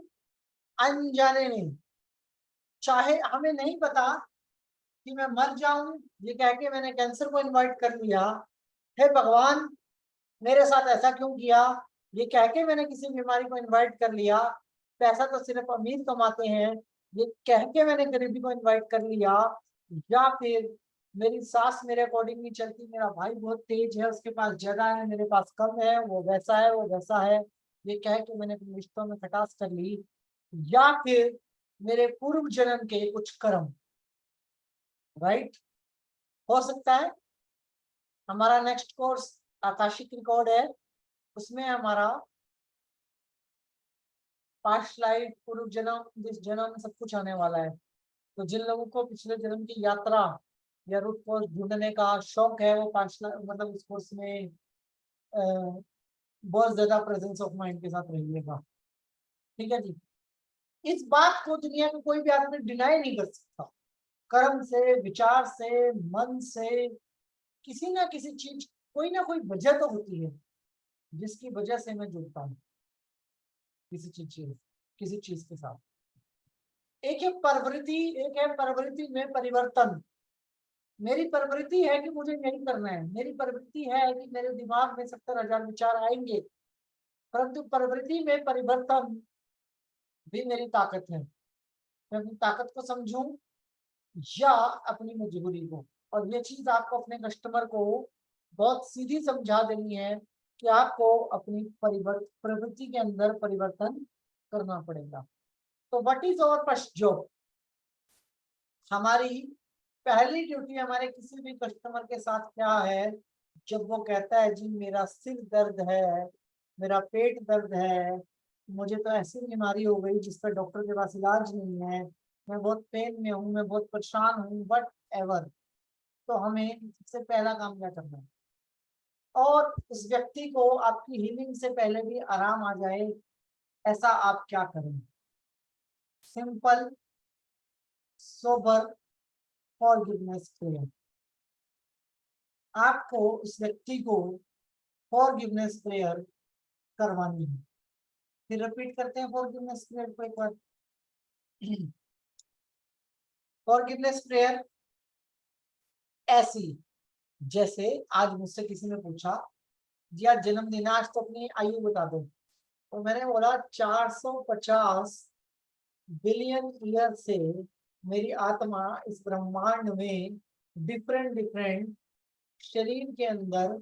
अनजाने में। चाहे हमें नहीं पता कि मैं मर जाऊं, ये कह के मैंने कैंसर को इनवाइट कर लिया, हे भगवान मेरे साथ ऐसा क्यों किया, ये कह के मैंने किसी बीमारी को इनवाइट कर लिया। पैसा तो सिर्फ अमीर कमाते हैं, ये कह के मैंने गरीबी को इनवाइट कर लिया। या फिर मेरी सास मेरे अकॉर्डिंग नहीं चलती, मेरा भाई बहुत तेज है, उसके पास जगह है, मेरे पास कम है, वो वैसा है, वो वैसा है, ये कह के मैंने अपने रिश्तों में खटास कर ली। या फिर मेरे पूर्व जन्म के कुछ कर्म, राइट, हो सकता है। हमारा नेक्स्ट कोर्स आकाशिक रिकॉर्ड है, उसमें हमारा पास्ट लाइफ, पूर्व जन्म, दिस जन्म, सब कुछ आने वाला है। तो जिन लोगों को पिछले जन्म की यात्रा या रूट कॉज ढूंढने का शौक है, वो 5 लाख मतलब इस कोर्स में बहुत ज्यादा प्रेजेंस ऑफ माइंड के साथ रहिएगा। ठीक है जी। इस बात को दुनिया में कोई भी आदमी डिनाई नहीं कर सकता। कर्म से, विचार से, मन से, किसी ना किसी चीज, कोई ना कोई वजह तो होती है जिसकी वजह से मैं जुड़ता हूँ किसी चीज के साथ। एक है प्रवृत्ति, एक है प्रवृत्ति में परिवर्तन। मेरी प्रवृत्ति है कि मुझे यही करना है, मेरी प्रवृत्ति है कि मेरे दिमाग में 70,000 विचार आएंगे, परंतु प्रवृत्ति में परिवर्तन भी मेरी ताकत है। मैं अपनी ताकत को समझूं या अपनी मजबूरी को। और ये चीज आपको अपने कस्टमर को बहुत सीधी समझा देनी है कि आपको अपनी प्रवृत्ति के अंदर परिवर्तन करना पड़ेगा। तो what is our first job? हमारी पहली ड्यूटी हमारे किसी भी कस्टमर के साथ क्या है? जब वो कहता है जी मेरा सिर दर्द है, मेरा पेट दर्द है, मुझे तो ऐसी बीमारी हो गई जिसका डॉक्टर के पास इलाज नहीं है, मैं बहुत पेन में हूँ, मैं बहुत परेशान हूँ, वट एवर, तो हमें सबसे पहला काम क्या करना है? और उस व्यक्ति को आपकी हीलिंग से पहले भी आराम आ जाए, ऐसा आप क्या करें? Simple, sober, forgiveness prayer. आपको उस व्यक्ति को फॉरगिवनेस प्रेयर करवानी है। फिर रिपीट करते हैं फॉरगिवनेस प्रेयर को एक बार। फॉरगिवनेस प्रेयर ऐसी, जैसे आज मुझसे किसी ने पूछा जी आज जन्मदिन, आज तो अपनी आयु बता दो, तो मैंने बोला 450 बिलियन ईयर से मेरी आत्मा इस ब्रह्मांड में डिफरेंट डिफरेंट शरीर के अंदर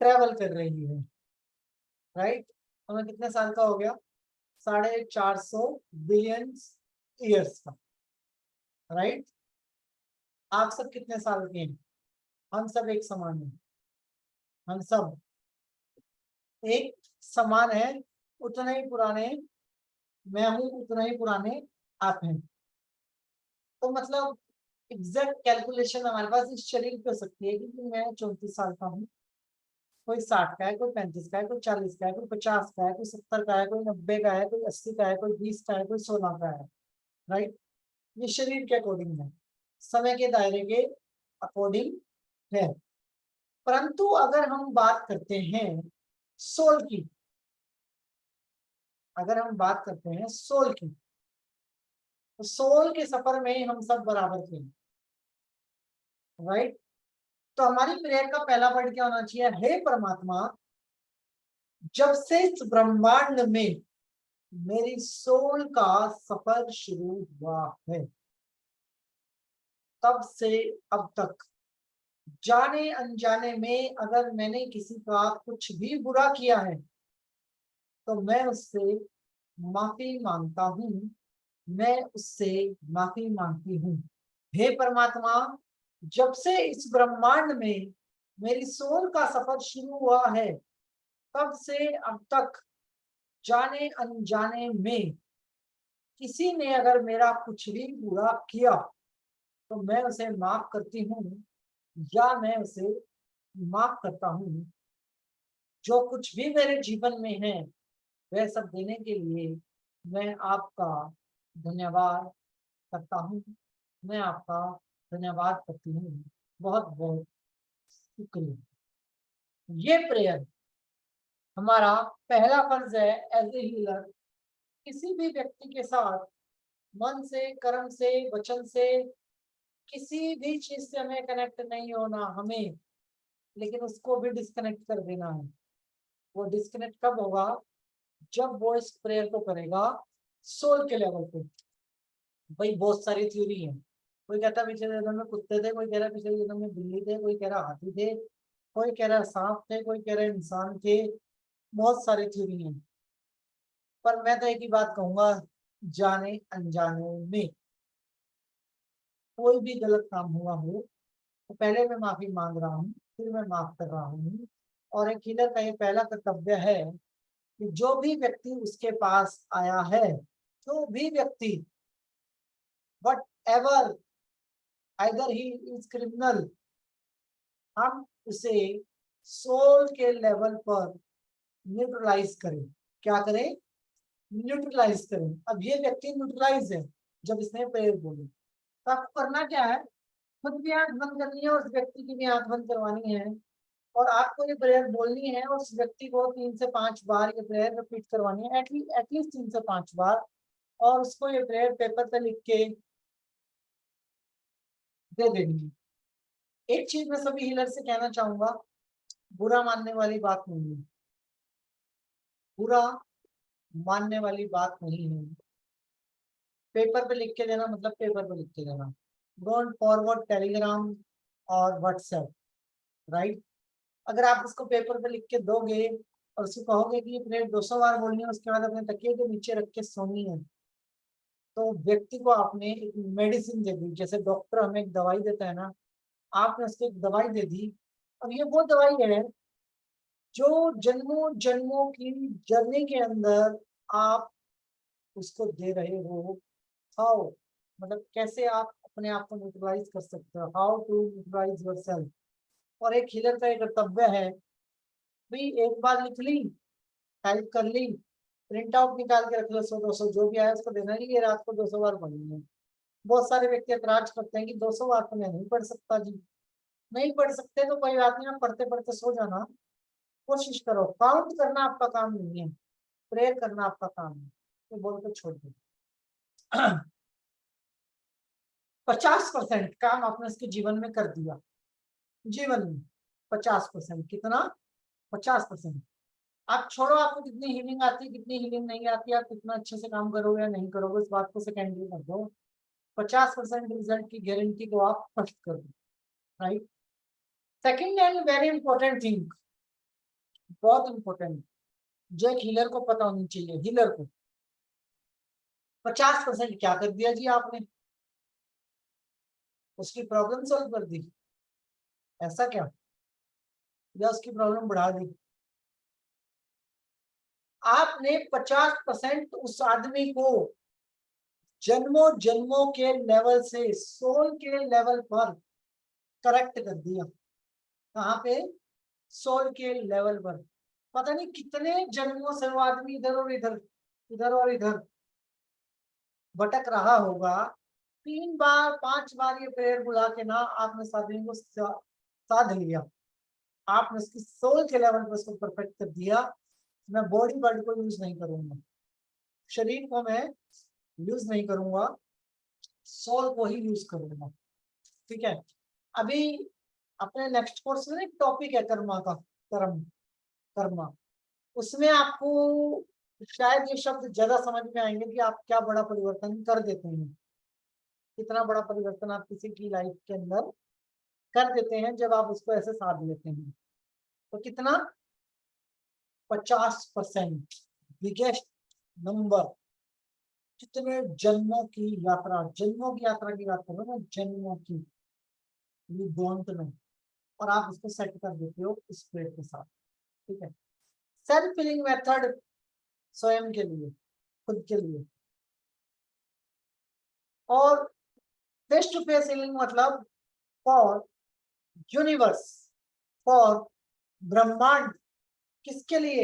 ट्रेवल कर रही है। राइट? तो मैं कितने साल का हो गया? 450 बिलियन ईयर्स का। राइट? आप सब कितने साल के हैं? हम सब एक समान हैं। हम सब एक समान है, उतने ही पुराने मैं हूं, उतना ही पुराने आप हैं। तो मतलब एग्जैक्ट कैलकुलेशन हमारे पास इस शरीर पे हो सकती है कि मैं 34 साल का हूँ, कोई 60 का है, कोई 35 का है, कोई 40 का है, कोई 50 का है, कोई 70 का है, कोई 90 का है, कोई 80 का है, कोई 20 का है, कोई 16 का है। राइट? ये शरीर के अकॉर्डिंग है, समय के दायरे के अकॉर्डिंग है। परंतु अगर हम बात करते हैं सोल की, अगर हम बात करते हैं सोल की, तो सोल के सफर में हम सब बराबर थे। राइट? तो हमारी प्रेयर का पहला वर्ड क्या होना चाहिए? हे परमात्मा, जब से इस ब्रह्मांड में मेरी सोल का सफर शुरू हुआ है, तब से अब तक जाने अनजाने में अगर मैंने किसी का कुछ भी बुरा किया है, तो मैं उससे माफी मांगता हूँ, मैं उससे माफी मांगती हूँ। हे परमात्मा, जब से इस ब्रह्मांड में मेरी सोल का सफर शुरू हुआ है, तब से अब तक जाने अनजाने में किसी ने अगर मेरा कुछ भी बुरा किया, तो मैं उसे माफ करती हूँ या मैं उसे माफ करता हूँ। जो कुछ भी मेरे जीवन में है वह सब देने के लिए मैं आपका धन्यवाद करता हूँ, मैं आपका धन्यवाद करती हूँ। बहुत बहुत शुक्रिया। ये प्रेयर हमारा पहला फर्ज है एज ए हीलर। किसी भी व्यक्ति के साथ मन से, कर्म से, वचन से, किसी भी चीज से हमें कनेक्ट नहीं होना, हमें लेकिन उसको भी डिस्कनेक्ट कर देना है। वो डिस्कनेक्ट कब होगा? जब वो इस प्रेयर को करेगा सोल के लेवल पे। भाई बहुत सारी थ्योरी है। कोई कहता है पिछले जन्म में कुत्ते थे, कोई कह रहा है पिछले जन्म में बिल्ली थे, कोई कह रहा हाथी थे, कोई कह रहा सांप थे, कोई कह रहा इंसान थे। बहुत सारी थ्योरी है। पर मैं तो एक ही बात कहूंगा, जाने अनजाने में कोई भी गलत काम हुआ हो, तो पहले मैं माफी मांग रहा हूँ, फिर मैं माफ कर रहा हूँ। और एक हीलर का ये पहला कर्तव्य है कि जो भी व्यक्ति उसके पास आया है, जो भी व्यक्ति what ever either he is criminal, हम उसे सोल के लेवल पर न्यूट्रलाइज करें। क्या करें? न्यूट्रलाइज करें। अब ये व्यक्ति न्यूट्रलाइज है जब इसने प्रेयर बोली, तो आपको करना क्या है? खुद भी आंख बंद करनी है, उस व्यक्ति की भी आंख बंद करवानी है, और आपको ये प्रेयर बोलनी है। उस व्यक्ति को 3 से 5 बार ये प्रेयर रिपीट करवानी है, एटलीस्ट 3 से 5 बार, और उसको ये प्रेयर पेपर पे लिख के दे देनी है। एक चीज मैं सभी हीलर से कहना चाहूंगा, बुरा मानने वाली बात नहीं है, बुरा मानने वाली बात नहीं है। पेपर पे लिख के देना मतलब पेपर पे लिख के देना। डोंट फॉरवर्ड टेलीग्राम और व्हाट्सएप, राइट? अगर आप उसको पेपर पे लिख के दोगे और उसको कहोगे कि ये प्रेयर 200 बार बोलनी है, उसके बाद अपने तकिए के नीचे रख के सोनी है, तो व्यक्ति को आपने एक मेडिसिन दे दी। जैसे डॉक्टर हमें एक दवाई देता है ना, आपने उसको एक दवाई दे दी। अब ये वो दवाई है जो जन्मों जन्मों की जर्नी के अंदर आप उसको दे रहे हो। हाउ, मतलब कैसे आप अपने आप को न्यूट्रलाइज कर सकते हो, हाउ टू न्यूट्रलाइज योरसेल्फ। और एक हीलर का एक कर्तव्य है, भाई एक बार लिख ली, टाइप कर ली, प्रिंट आउट निकाल के रख लो, 100-200 जो भी आया उसको देना नहीं, ये रात को 200 बार पढ़नी है। बहुत सारे व्यक्ति ऐतराज करते हैं कि 200 बार तो मैं नहीं पढ़ सकता जी। नहीं पढ़ सकते तो कोई बात नहीं, आप पढ़ते पढ़ते सो जाना। कोशिश करो, काउंट करना आपका काम नहीं है, प्रेयर करना आपका काम है, तो बोल के छोड़ दो। 50% काम आपने उसके जीवन में कर दिया। जीवन में 50%, कितना? 50%। आप छोड़ो आपको कितनी हीलिंग आती है कितनी हीलिंग नहीं आती, आप कितना अच्छे से काम करोगे या नहीं करोगे, इस बात को सेकेंडरी कर दो। 50% रिजल्ट की गारंटी को आप फर्स्ट कर दो, right? Second and very important thing, बहुत इंपॉर्टेंट, जो एक हीलर को पता होनी चाहिए। हीलर को 50% क्या कर दिया जी आपने? उसकी प्रॉब्लम सॉल्व कर दी? ऐसा क्या? या उसकी प्रॉब्लम बढ़ा दी? आपने 50% उस आदमी को जन्मों जन्मों के लेवल से सोल के लेवल पर करेक्ट कर दिया। कहाँ पे? सोल के लेवल पर। पता नहीं कितने जन्मों से वो आदमी इधर और इधर, इधर और इधर भटक रहा होगा। 3 बार 5 बार ये प्रेयर बुला के ना आपने इस आदमी को साध लिया, आपने उसकी सोल के लेवल पर उसको परफेक्ट कर दिया। मैं बॉडी वर्ड को यूज नहीं करूंगा, शरीर को मैं यूज नहीं करूंगा, सोल को ही यूज करूंगा, ठीक है? अभी अपने नेक्स्ट कोर्स में एक टॉपिक है कर्मा का, कर्म, कर्मा। उसमें आपको शायद ये शब्द ज्यादा समझ में आएंगे कि आप क्या बड़ा परिवर्तन कर देते हैं, कितना बड़ा परिवर्तन आप किसी की लाइफ के अंदर कर देते हैं जब आप उसको ऐसे साध लेते हैं। तो कितना? 50%, बिगेस्ट नंबर। कितने जन्मों की यात्रा, जन्मों की यात्रा की बात कर रहा हूँ, जन्मों की, यू डोंट नो, और आप उसको सेट कर देते हो इस प्लेट के साथ, ठीक है? सेल्फ हीलिंग मेथड स्वयं के लिए, खुद के लिए। और फेस टू फेस हीलिंग मतलब फॉर यूनिवर्स, फॉर ब्रह्मांड। किसके लिए?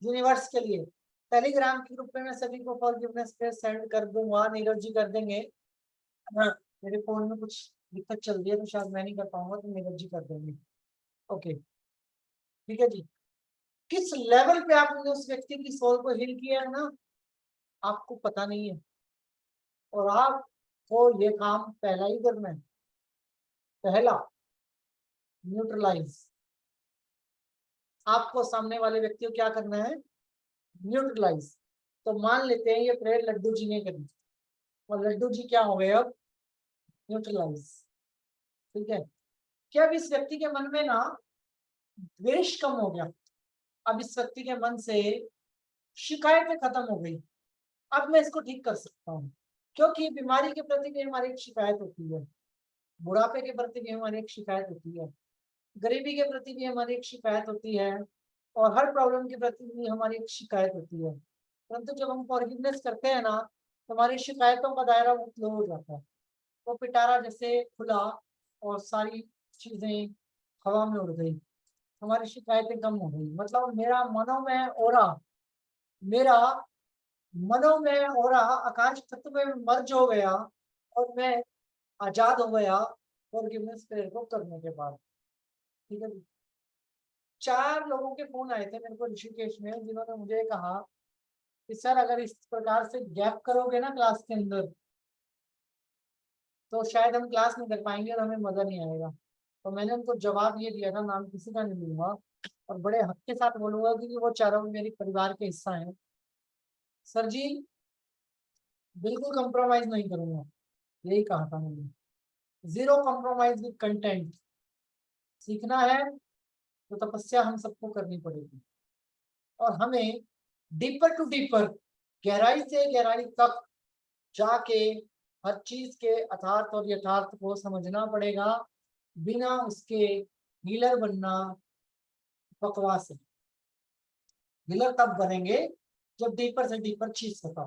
यूनिवर्स के लिए। टेलीग्राम के ग्रुप में मैं सभी को फॉरगिवनेस पे सेंड कर दूंगा, नीरज जी कर देंगे। हाँ, मेरे फोन में कुछ दिक्कत चल रही है तो शायद मैं नहीं कर पाऊंगा, तो नीरज जी कर देंगे। ओके, ठीक है जी। किस लेवल पे आपने उस व्यक्ति की सोल को हील किया है ना, आपको पता नहीं है, और आपको ये काम पहला ही करना है। पहला, न्यूट्रलाइज। आपको सामने वाले व्यक्ति को क्या करना है? न्यूट्रलाइज। तो मान लेते हैं ये प्रेयर लड्डू जी ने करी, और लड्डू जी क्या हो गए अब? न्यूट्रलाइज, ठीक है? क्या अब इस व्यक्ति के मन में ना द्वेष कम हो गया? अब इस व्यक्ति के मन से शिकायतें खत्म हो गई, अब मैं इसको ठीक कर सकता हूँ। क्योंकि बीमारी के प्रति भी हमारी एक शिकायत होती है, बुढ़ापे के प्रति भी हमारी एक शिकायत होती है, गरीबी के प्रति भी हमारी एक शिकायत होती है, और हर प्रॉब्लम के प्रति भी हमारी एक शिकायत होती है। परंतु जब हम फॉरगिवनेस करते हैं ना, तो हमारी शिकायतों का दायरा बहुत लो हो जाता है। वो पिटारा जैसे खुला और सारी चीजें हवा में उड़ गई, हमारी शिकायतें कम हो गई। मतलब मेरा मनोमय ओरा आकाश तत्व में मर्ज हो गया और मैं आजाद हो गया फॉरगिवनेस प्रेयर को करने के बाद। ठीक है जी। 4 लोगों के फोन आए थे मेरे को ऋषिकेश में, जिन्होंने मुझे कहा कि सर अगर इस प्रकार से गैप करोगे ना क्लास के अंदर तो शायद हम क्लास में कर पाएंगे और हमें मजा नहीं आएगा। तो मैंने उनको जवाब ये दिया था, नाम किसी का नहीं लूंगा और बड़े हक के साथ बोलूंगा क्योंकि वो चारों मेरी परिवार के हिस्सा हैं। सर जी बिल्कुल कंप्रोमाइज नहीं करूंगा, यही कहा था मैंने। Zero compromise with content. सीखना है तो तपस्या हम सबको करनी पड़ेगी और हमें डीपर टू डीपर, गहराई से गहराई तक जाके हर चीज के अर्थार्थ और यथार्थ को समझना पड़ेगा। बिना उसके हीलर बनना बकवास है। हीलर तब बनेंगे जब डीपर से डीपर चीज होता।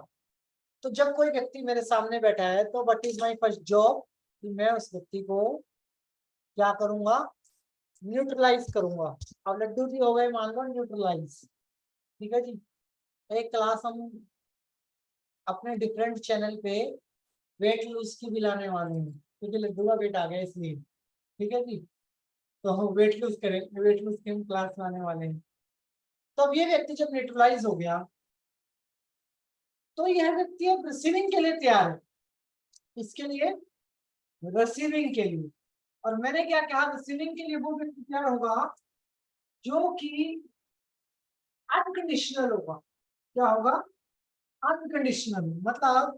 तो जब कोई व्यक्ति मेरे सामने बैठा है तो what is my first job, कि मैं उस व्यक्ति को क्या करूंगा, न्यूट्रलाइज करूंगा। अब लड्डू जी हो गए मान लो न्यूट्रलाइज। ठीक है जी। एक क्लास हम अपने डिफरेंट चैनल पे वेट लूज की भी लाने वाले हैं क्योंकि लड्डू का वेट आ गया इसलिए। ठीक है जी। तो हम वेट लूज करें, वेट लूज की हम क्लास लाने वाले हैं। तो अब ये व्यक्ति जब न्यूट्रलाइज हो गया तो यह व्यक्ति अब रिसीविंग के लिए तैयार है। इसके लिए रिसीविंग के लिए। और मैंने क्या कहा, रिसीविंग के लिए वो व्यक्ति तैयार होगा जो कि अनकंडीशनल होगा। क्या होगा, अनकंडीशनल। मतलब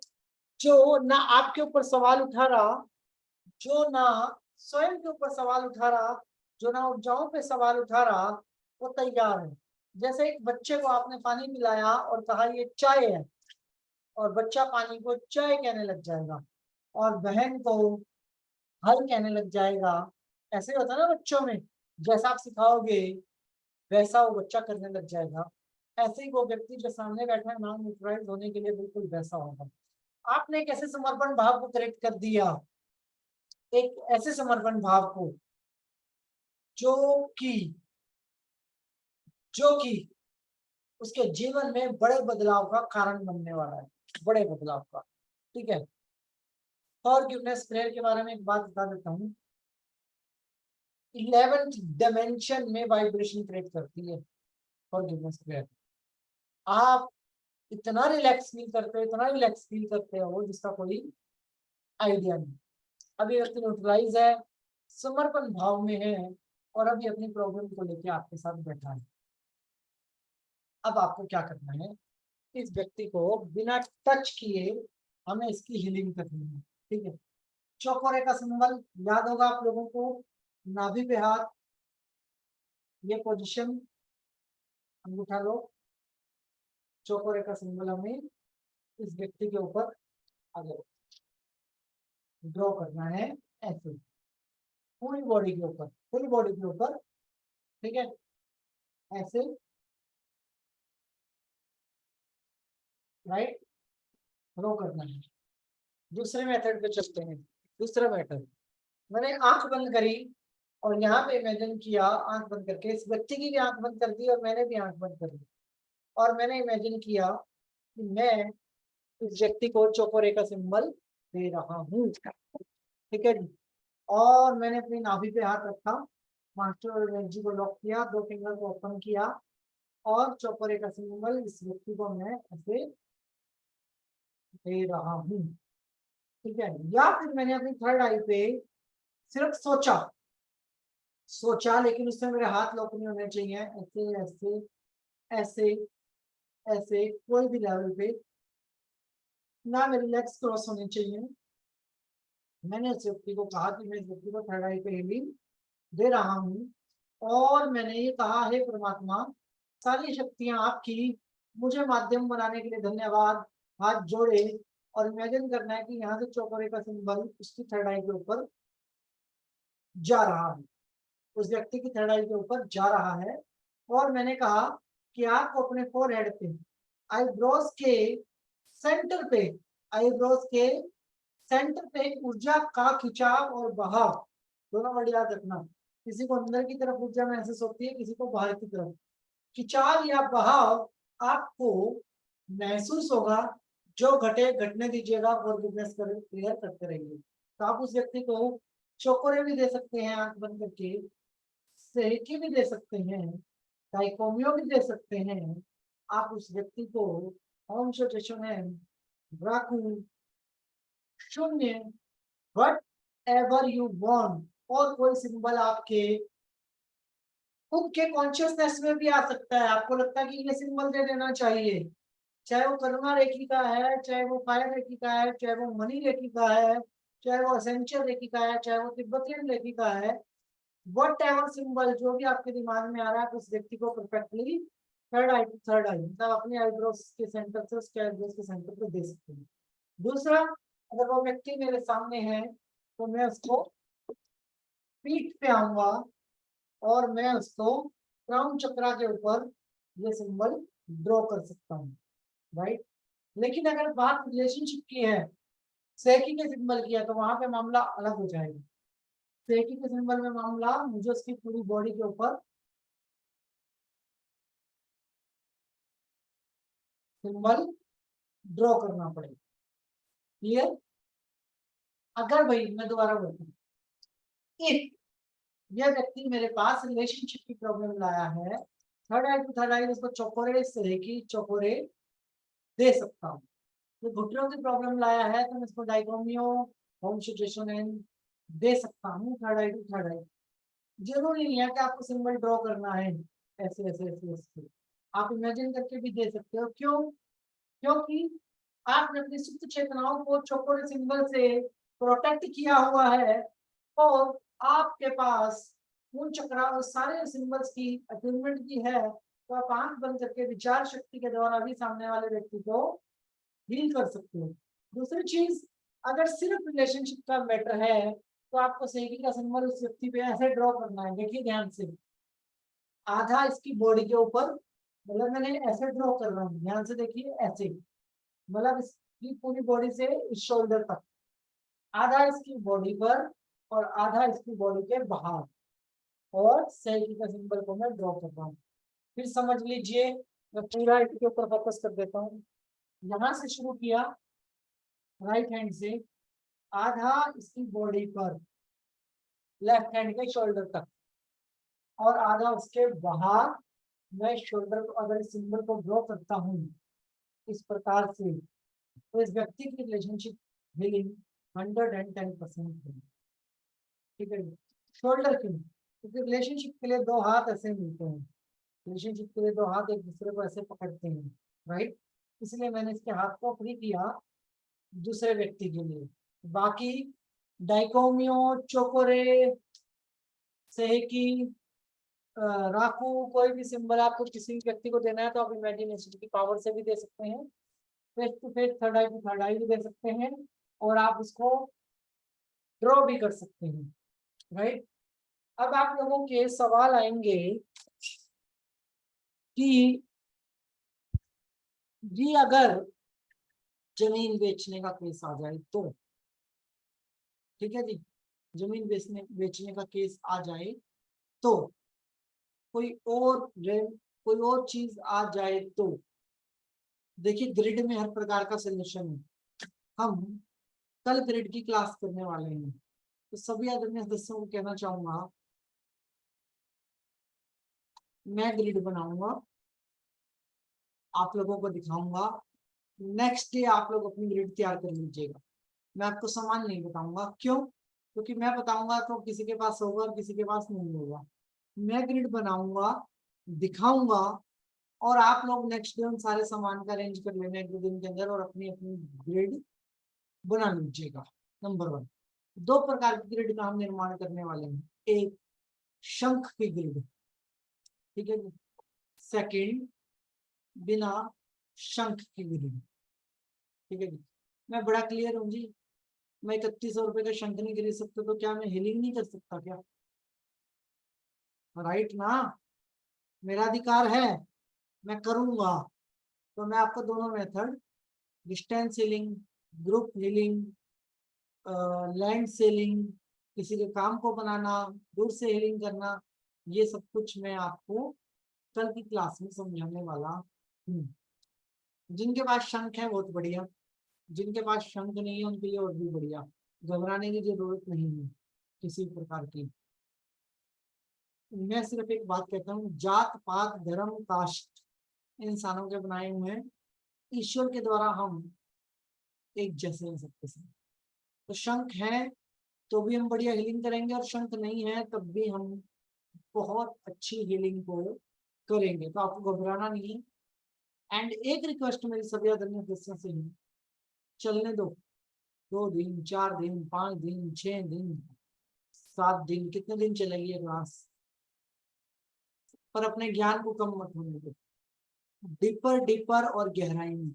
जो ना आपके ऊपर सवाल उठा रहा, जो ना स्वयं के ऊपर सवाल उठा रहा, जो ना उपजाऊ पे सवाल उठा रहा, वो तैयार है। जैसे एक बच्चे को आपने पानी पिलाया और कहा ये चाय है और बच्चा पानी को चाय कहने लग जाएगा और बहन को हल कहने लग जाएगा। ऐसे होता है ना बच्चों में, जैसा आप सिखाओगे वैसा वो बच्चा करने लग जाएगा। ऐसे ही वो व्यक्ति जो सामने बैठा है नॉन न्यूट्रलाइज होने के लिए बिल्कुल वैसा होगा। आपने एक ऐसे समर्पण भाव को करेक्ट कर दिया, एक ऐसे समर्पण भाव को जो कि जो कि उसके जीवन में बड़े बदलाव का कारण बनने वाला है, बड़े बदलाव का। ठीक है। फॉरगिवनेस प्रेयर के बारे में एक बात बता देता हूँ। 11th डायमेंशन में वाइब्रेशन क्रिएट करती है फॉरगिवनेस प्रेयर। आप इतना रिलैक्स फील करते हो, इतना रिलैक्स फील करते हो जिसका कोई आइडिया नहीं। अभी व्यक्ति न्यूट्रलाइज है, समर्पण भाव में है और अभी अपनी प्रॉब्लम को लेकर आपके साथ बैठा है। अब आपको क्या करना है, इस व्यक्ति को बिना टच किए हमें इसकी हीलिंग करनी है। ठीक है। चौकोरे का सिंबल याद होगा आप लोगों को, नाभि पे हाथ, ये पोजीशन, अंगूठा लो, चौकोरे का सिंबल हमें इस व्यक्ति के ऊपर अगर ड्रॉ करना है ऐसे पूरी बॉडी के ऊपर, पूरी बॉडी के ऊपर। ठीक है। ऐसे राइट ड्रॉ करना है। दूसरे मेथड पे चलते हैं। दूसरा मेथड, मैंने आंख बंद करी और यहाँ पे इमेजिन किया, आंख बंद करके इस व्यक्ति की भी आंख बंद कर दी और मैंने भी आंख बंद कर दी और मैंने इमेजिन किया कि मैं इस व्यक्ति को चौकोरे का सिंबल दे रहा हूँ। ठीक है जी। और मैंने अपनी नाभि पे हाथ रखा, मास्टर एनर्जी को लॉक किया, 2 फिंगर को ओपन किया और चौकोरे का सिंबल इस व्यक्ति को मैं ऐसे दे रहा हूँ। ठीक है। या फिर मैंने अपनी थर्ड आई पे सिर्फ सोचा सोचा, लेकिन उसमें मेरे हाथ लॉक नहीं होने चाहिए, ऐसे ऐसे ऐसे ऐसे कोई भी लेवल पे ना मेरे लेग्स क्रॉस होने चाहिए। मैंने उस व्यक्ति को कहा कि मैं इस व्यक्ति को थर्ड आई पे हीलिंग दे रहा हूँ और मैंने ये कहा है परमात्मा सारी शक्तियां आपकी, मुझे माध्यम बनाने के लिए धन्यवाद। हाथ जोड़े और इमेजिन करना है कि यहाँ से चौकोरे का सिंबल उसकी थर्ड आई के ऊपर जा रहा है, उस व्यक्ति की थर्ड आई के ऊपर जा रहा है। और मैंने कहा कि आपको अपने फोरहेड पे आईब्रोज के सेंटर पे, आईब्रोज के सेंटर पे ऊर्जा का खिंचाव और बहाव दोनों वर्ड याद रखना। किसी को अंदर की तरफ ऊर्जा महसूस होती है, किसी को बाहर की तरफ। खिंचाव या बहाव आपको महसूस होगा, जो घटे घटने दीजिएगा, फॉरगिवनेस क्लियर करते रहिए। तो आप उस व्यक्ति को चोकोरे भी दे सकते हैं आंख बंद करके, सेहकी भी दे सकते हैं, डाइकोमियो भी दे सकते हैं। आप उस व्यक्ति को ओम राखू, शून्य, वट एवर यू वांट, और कोई सिंबल आपके खुद के कॉन्शियसनेस में भी आ सकता है। आपको लगता है कि ये सिंबल दे देना चाहिए, चाहे वो करुणा रेखी का है, चाहे वो फायर रेखी का है, चाहे वो मनी रेखी का है, चाहे वो असेंशियल रेखी का है, चाहे वो तिब्बतियन रेखी का है। वट एवर सिंबल जो भी आपके दिमाग में आ रहा है, उस व्यक्ति को perfectly third eye to third eye, मतलब अपने आईब्रोज के सेंटर से उसके आईब्रोज के सेंटर पे दे सकते हैं। दूसरा, अगर वो व्यक्ति मेरे सामने है तो मैं उसको पीठ पे आऊंगा और मैं उसको क्राउन चक्रा के ऊपर ये सिंबल ड्रॉ कर सकता हूँ, राइट। लेकिन अगर बात रिलेशनशिप की है, सेकी के सिंबल की है, तो वहां पे मामला अलग हो जाएगा। सेकी के सिंबल में मामला मुझे उसकी पूरी बॉडी के ऊपर सिंबल ड्रॉ करना पड़ेगा। क्लियर? अगर भाई मैं दोबारा बोलता हूँ, इफ यह व्यक्ति मेरे पास रिलेशनशिप की प्रॉब्लम लाया है, थर्ड आई टू थर्ड आई उसको चौकोरे सेकी चौकोरे दे सकता हूँ। तो घुटनों की प्रॉब्लम लाया है तो मैं इसको डाइकोमियो होम सिचुएशन दे सकता हूँ, थर्ड आई टू थर्ड आई। जरूरी नहीं है कि आपको सिंबल ड्रॉ करना है ऐसे ऐसे ऐसे ऐसे, आप इमेजिन करके भी दे सकते हो। क्यों? क्योंकि आपने अपनी सुप्त चेतनाओं को चौकोरे सिंबल से प्रोटेक्ट किया हुआ है, और आपके पास उन चक्रा उस सारे सिंबल्स की अटेनमेंट की है, तो आप आंख बंद करके विचार शक्ति के द्वारा भी सामने वाले व्यक्ति को हील कर सकते हो। दूसरी चीज, अगर सिर्फ रिलेशनशिप का मैटर है तो आपको सेकी का सिंबल उस व्यक्ति पे ऐसे ड्रॉ करना है। देखिए ध्यान से, आधा इसकी बॉडी के ऊपर, मतलब मैंने ऐसे ड्रॉ कर रहा हूँ, ध्यान से देखिए ऐसे, मतलब इसकी पूरी बॉडी से इस शोल्डर तक, आधा इसकी बॉडी पर और आधा इसकी बॉडी के बाहर, और सेकी का सिंबल को मैं ड्रॉ कर रहा हूँ। फिर समझ लीजिए, मैं पूरा इसके ऊपर फोकस कर देता हूँ। यहां से शुरू किया राइट हैंड से, आधा इसकी बॉडी पर लेफ्ट हैंड के शोल्डर तक, और आधा उसके बाहर। मैं शोल्डर को अगर इस सिंबल को ड्रॉ करता हूँ इस प्रकार से, तो इस व्यक्ति की रिलेशनशिप हीलिंग 110% है। ठीक है, शोल्डर क्यों? क्योंकि रिलेशनशिप के लिए दो हाथ ऐसे मिलते हैं, रिलेशनशिप के लिए दो हाथ एक दूसरे को ऐसे पकड़ते हैं, राइट। इसलिए मैंने इसके हाथ को फ्री किया दूसरे व्यक्ति के लिए। बाकी डाइकोमियो, चोकोरे, सेकी, राखू, कोई भी सिंबल आपको किसी व्यक्ति को देना है तो आप इमेजिनेशन की पावर से भी दे सकते हैं, face to face third eye to third eye भी दे सकते हैं, और आप उसको ड्रॉ भी कर सकते हैं, राइट। अब आप लोगों के सवाल आएंगे कि जी अगर जमीन बेचने का केस आ जाए तो, ठीक है जी, जमीन बेचने का केस आ जाए तो, कोई और कोई और चीज आ जाए तो, देखिए ग्रिड में हर प्रकार का सोल्यूशन है। हम कल ग्रिड की क्लास करने वाले हैं, तो सभी आदरणीय सदस्यों को कहना चाहूंगा, मैं ग्रिड बनाऊंगा, आप लोगों को दिखाऊंगा, नेक्स्ट डे आप लोग अपनी ग्रिड तैयार कर लीजिएगा। मैं आपको सामान नहीं बताऊंगा, क्यों? क्योंकि मैं बताऊंगा तो किसी के पास होगा, किसी के पास नहीं होगा। मैं ग्रिड बनाऊंगा, दिखाऊंगा, और आप लोग नेक्स्ट डे उन सारे सामान का अरेंज कर लेना एक दो दिन के अंदर, और अपनी अपनी ग्रिड बना लीजिएगा। नंबर 1, दो प्रकार की ग्रिड का हम निर्माण करने वाले हैं। एक, शंख की ग्रिड, ठीक है। सेकंड, बिना शंख की ग्रिड, ठीक है जी। मैं बड़ा क्लियर हूँ जी, मैं 3100 रुपए का शंख नहीं खरीद सकता तो क्या मैं हीलिंग नहीं कर सकता क्या? राइट ना, मेरा अधिकार है, मैं करूंगा। तो मैं आपको दोनों method, distance healing, group healing, land selling, किसी के काम को बनाना, दूर से हीलिंग करना, ये सब कुछ मैं आपको कल की क्लास में समझाने वाला हूँ। जिनके पास शंख है बहुत बढ़िया, जिनके पास शंख नहीं है उनके लिए और भी बढ़िया। घबराने की जरूरत नहीं है किसी प्रकार की। मैं सिर्फ एक बात कहता हूँ, जात पात धर्म कास्ट इंसानों के बनाए हुए हैं, ईश्वर के द्वारा हम एक जैसे हैं सबके साथ। तो शंख है तो भी हम बढ़िया हीलिंग करेंगे, और शंख नहीं है तब भी हम बहुत अच्छी हीलिंग को करेंगे। तो आपको घबराना नहीं है। एंड एक रिक्वेस्ट मेरी सभी आदरणीय दोस्तों से है, चलने दो। 2 दिन, 4 दिन, 5 दिन, 6 दिन, 7 दिन, कितने दिन चलेगी ये क्लास, पर अपने ज्ञान को कम मत होने दो। डीपर डीपर और गहराई में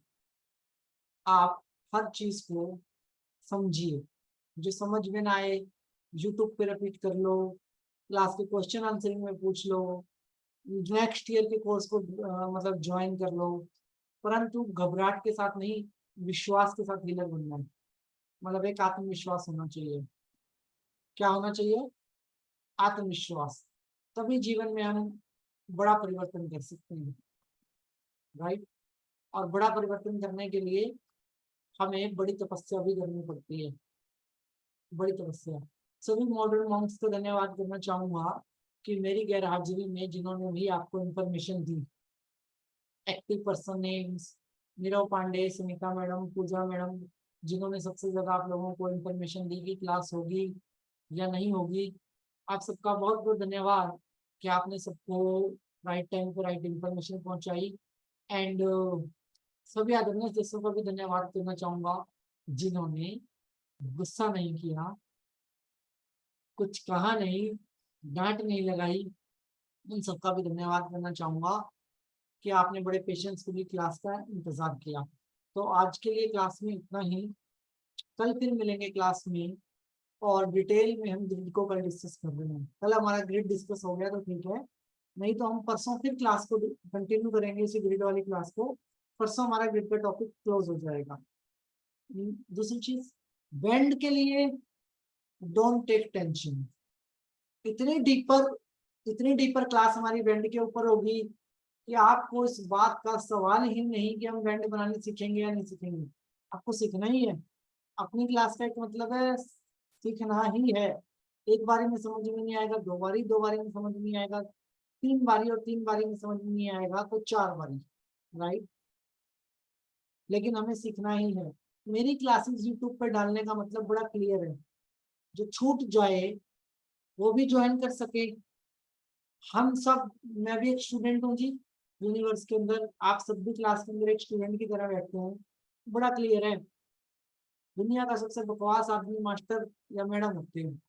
आप हर चीज को समझिए। जो समझ में ना आए यूट्यूब पे रिपीट कर लो, क्लास के क्वेश्चन आंसरिंग में पूछ लो, नेक्स्ट ईयर के कोर्स को मतलब ज्वाइन कर लो, परंतु घबराहट के साथ नहीं, विश्वास के साथ हीलर बनना है। मतलब एक आत्मविश्वास होना चाहिए। क्या होना चाहिए? आत्मविश्वास। तभी जीवन में हम बड़ा परिवर्तन कर सकते हैं, राइट। और बड़ा परिवर्तन करने के लिए हमें बड़ी तपस्या भी करनी पड़ती है, बड़ी तपस्या। सभी मॉडर्न मॉन्क्स को धन्यवाद करना चाहूंगा कि मेरी गैर हाजिरी में जिन्होंने भी आपको इंफॉर्मेशन दी। Active person names Nirav Pandey, Sunita madam, Pooja madam, जिन्होंने सबसे ज्यादा आप लोगों को इंफॉर्मेशन दी कि क्लास होगी या नहीं होगी। आप सबका बहुत बहुत धन्यवाद कि आपने सबको राइट टाइम पर राइट इंफॉर्मेशन पहुंचाई। एंड सभी आदरणीय दोस्तों को भी धन्यवाद करना चाहूंगा जिन्होंने गुस्सा नहीं किया, कुछ कहा नहीं, डांट नहीं लगाई। उन सबका भी धन्यवाद करना चाहूंगा कि आपने बड़े पेशेंस के लिए क्लास का इंतजार किया। तो आज के लिए क्लास में इतना ही। कल फिर मिलेंगे क्लास में, और डिटेल में हम ग्रिड को कल डिस्कस कर रहे हैं। कल हमारा ग्रिड डिस्कस हो गया तो ठीक है, नहीं तो हम परसों फिर क्लास को कंटिन्यू करेंगे इसी ग्रिड वाली क्लास को। परसों हमारा ग्रिड का टॉपिक क्लोज हो जाएगा। दूसरी चीज, बेंड के लिए डोंट टेक टेंशन। इतनी डीपर इतनी डीपर क्लास हमारी बेंड के ऊपर होगी कि आपको इस बात का सवाल ही नहीं कि हम बेंड बनाने सीखेंगे या नहीं सीखेंगे। आपको सीखना ही है। अपनी क्लास का एक मतलब है सीखना ही है। एक बारी में समझ में नहीं आएगा, दो बारी में समझ नहीं आएगा, 3 बारी और 3 बारी में समझ में नहीं आएगा तो 4 बारी, राइट। लेकिन हमें सीखना ही है। मेरी क्लासेस यूट्यूब पर डालने का मतलब बड़ा क्लियर है, जो छूट जाए वो भी ज्वाइन कर सके। हम सब, मैं भी एक स्टूडेंट हूँ जी यूनिवर्स के अंदर, आप सब भी क्लास के अंदर एक स्टूडेंट की तरह बैठते हैं। बड़ा क्लियर है। दुनिया का सबसे बकवास आदमी मास्टर या मैडम होते हैं,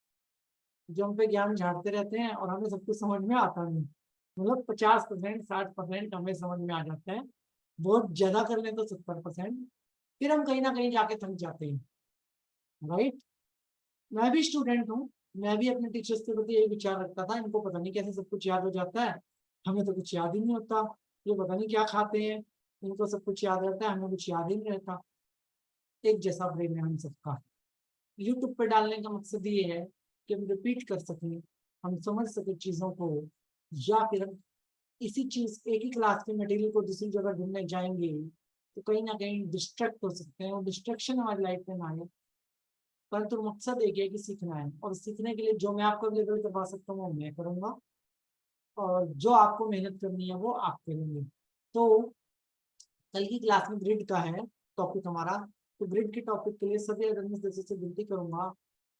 जो हम पे ज्ञान झाड़ते रहते हैं और हमें सब कुछ समझ में आता नहीं। मतलब 50%, 60% हमें समझ में आ जाता है, बहुत ज्यादा कर लें तो 70%। फिर हम कहीं ना कहीं जाके थक जाते हैं, राइट। मैं भी स्टूडेंट हूँ, मैं भी अपने टीचर्स के प्रति यही विचार रखता था, इनको पता नहीं कैसे सब कुछ याद हो जाता है, हमें तो कुछ याद ही नहीं होता। ये पता नहीं क्या खाते हैं, इनको सब कुछ याद रहता है, हमें कुछ याद ही नहीं रहता। एक जैसा ब्रेन है हम सबका। यूट्यूब पे डालने का मकसद ये है कि हम रिपीट कर सकें, हम समझ सके चीजों को, या फिर हम इसी चीज एक ही क्लास के मटेरियल को दूसरी जगह ढूंढने जाएंगे तो कहीं ना कहीं डिस्ट्रैक्ट हो सकते हैं, और डिस्ट्रैक्शन हमारी लाइफ में ना आए। परंतु मकसद एक है कि सीखना है, और सीखने के लिए जो मैं आपको अवेलेबल करवा सकता हूँ वो मैं करूंगा, और जो आपको मेहनत करनी है वो आप करेंगे। तो कल की क्लास में ग्रिड का है टॉपिक हमारा। तो ग्रिड के टॉपिक के लिए सभी अटेंडेंस से विनती करूंगा,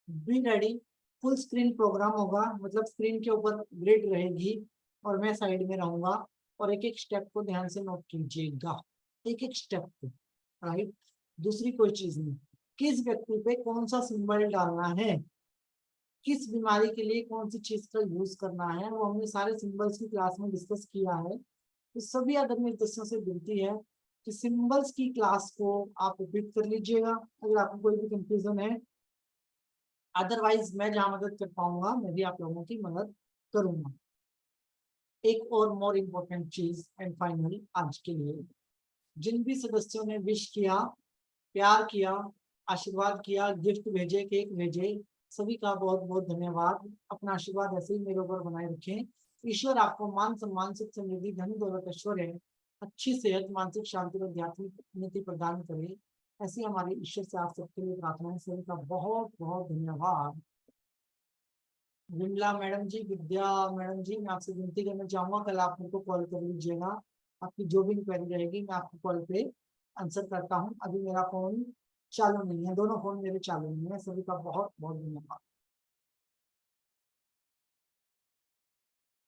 be ready. Full screen program होगा, मतलब स्क्रीन के ऊपर ग्रिड रहेगी और मैं साइड में रहूंगा, और एक एक स्टेप को ध्यान से नोट कीजिएगा, एक एक स्टेप को, राइट। दूसरी कोई चीज नहीं, किस व्यक्ति पे कौन सा सिंबल डालना है, किस बीमारी के लिए कौन सी चीज का यूज करना है, वो हमने सारे सिंबल्स की क्लास में डिस्कस किया है। तो सभी आदरणीय सदस्यों से विनती है कि सिंबल्स की क्लास को आप रिपीट कर लीजिएगा अगर आपको कोई भी कंफ्यूजन है। अदरवाइज मैं जहां मदद कर पाऊंगा मैं भी आप लोगों की मदद करूंगा। एक और मोर इम्पोर्टेंट चीज एंड फाइनल आज के लिए, जिन भी सदस्यों ने विश किया, प्यार किया, आशीर्वाद किया, गिफ्ट भेजे, केक भेजे, सभी का बहुत-बहुत धन्यवाद। अपना आशीर्वाद ऐसे ही मेरे ऊपर बनाए रखें। ईश्वर आपको मान-सम्मान, सुख-समृद्धि, धन-दौलत, ऐश्वर्य, अच्छी सेहत, मानसिक शांति और आध्यात्मिक उन्नति प्रदान करे। ऐसी हमारे ईश्वर से आप सबके लिए प्रार्थना है। सभी का बहुत-बहुत धन्यवाद। विमला मैडम जी, विद्या मैडम जी, मैं आपसे विनती करना चाहूँगा कल आप मेरे को कॉल कर लीजिएगा। आपकी जो भी इंक्वायरी रहेगी मैं आपको कॉल पे आंसर करता हूँ। अभी मेरा फ़ोन चालू नहीं है, दोनों फ़ोन मेरे चालू नहीं है। सभी का बहुत-बहुत धन्यवाद।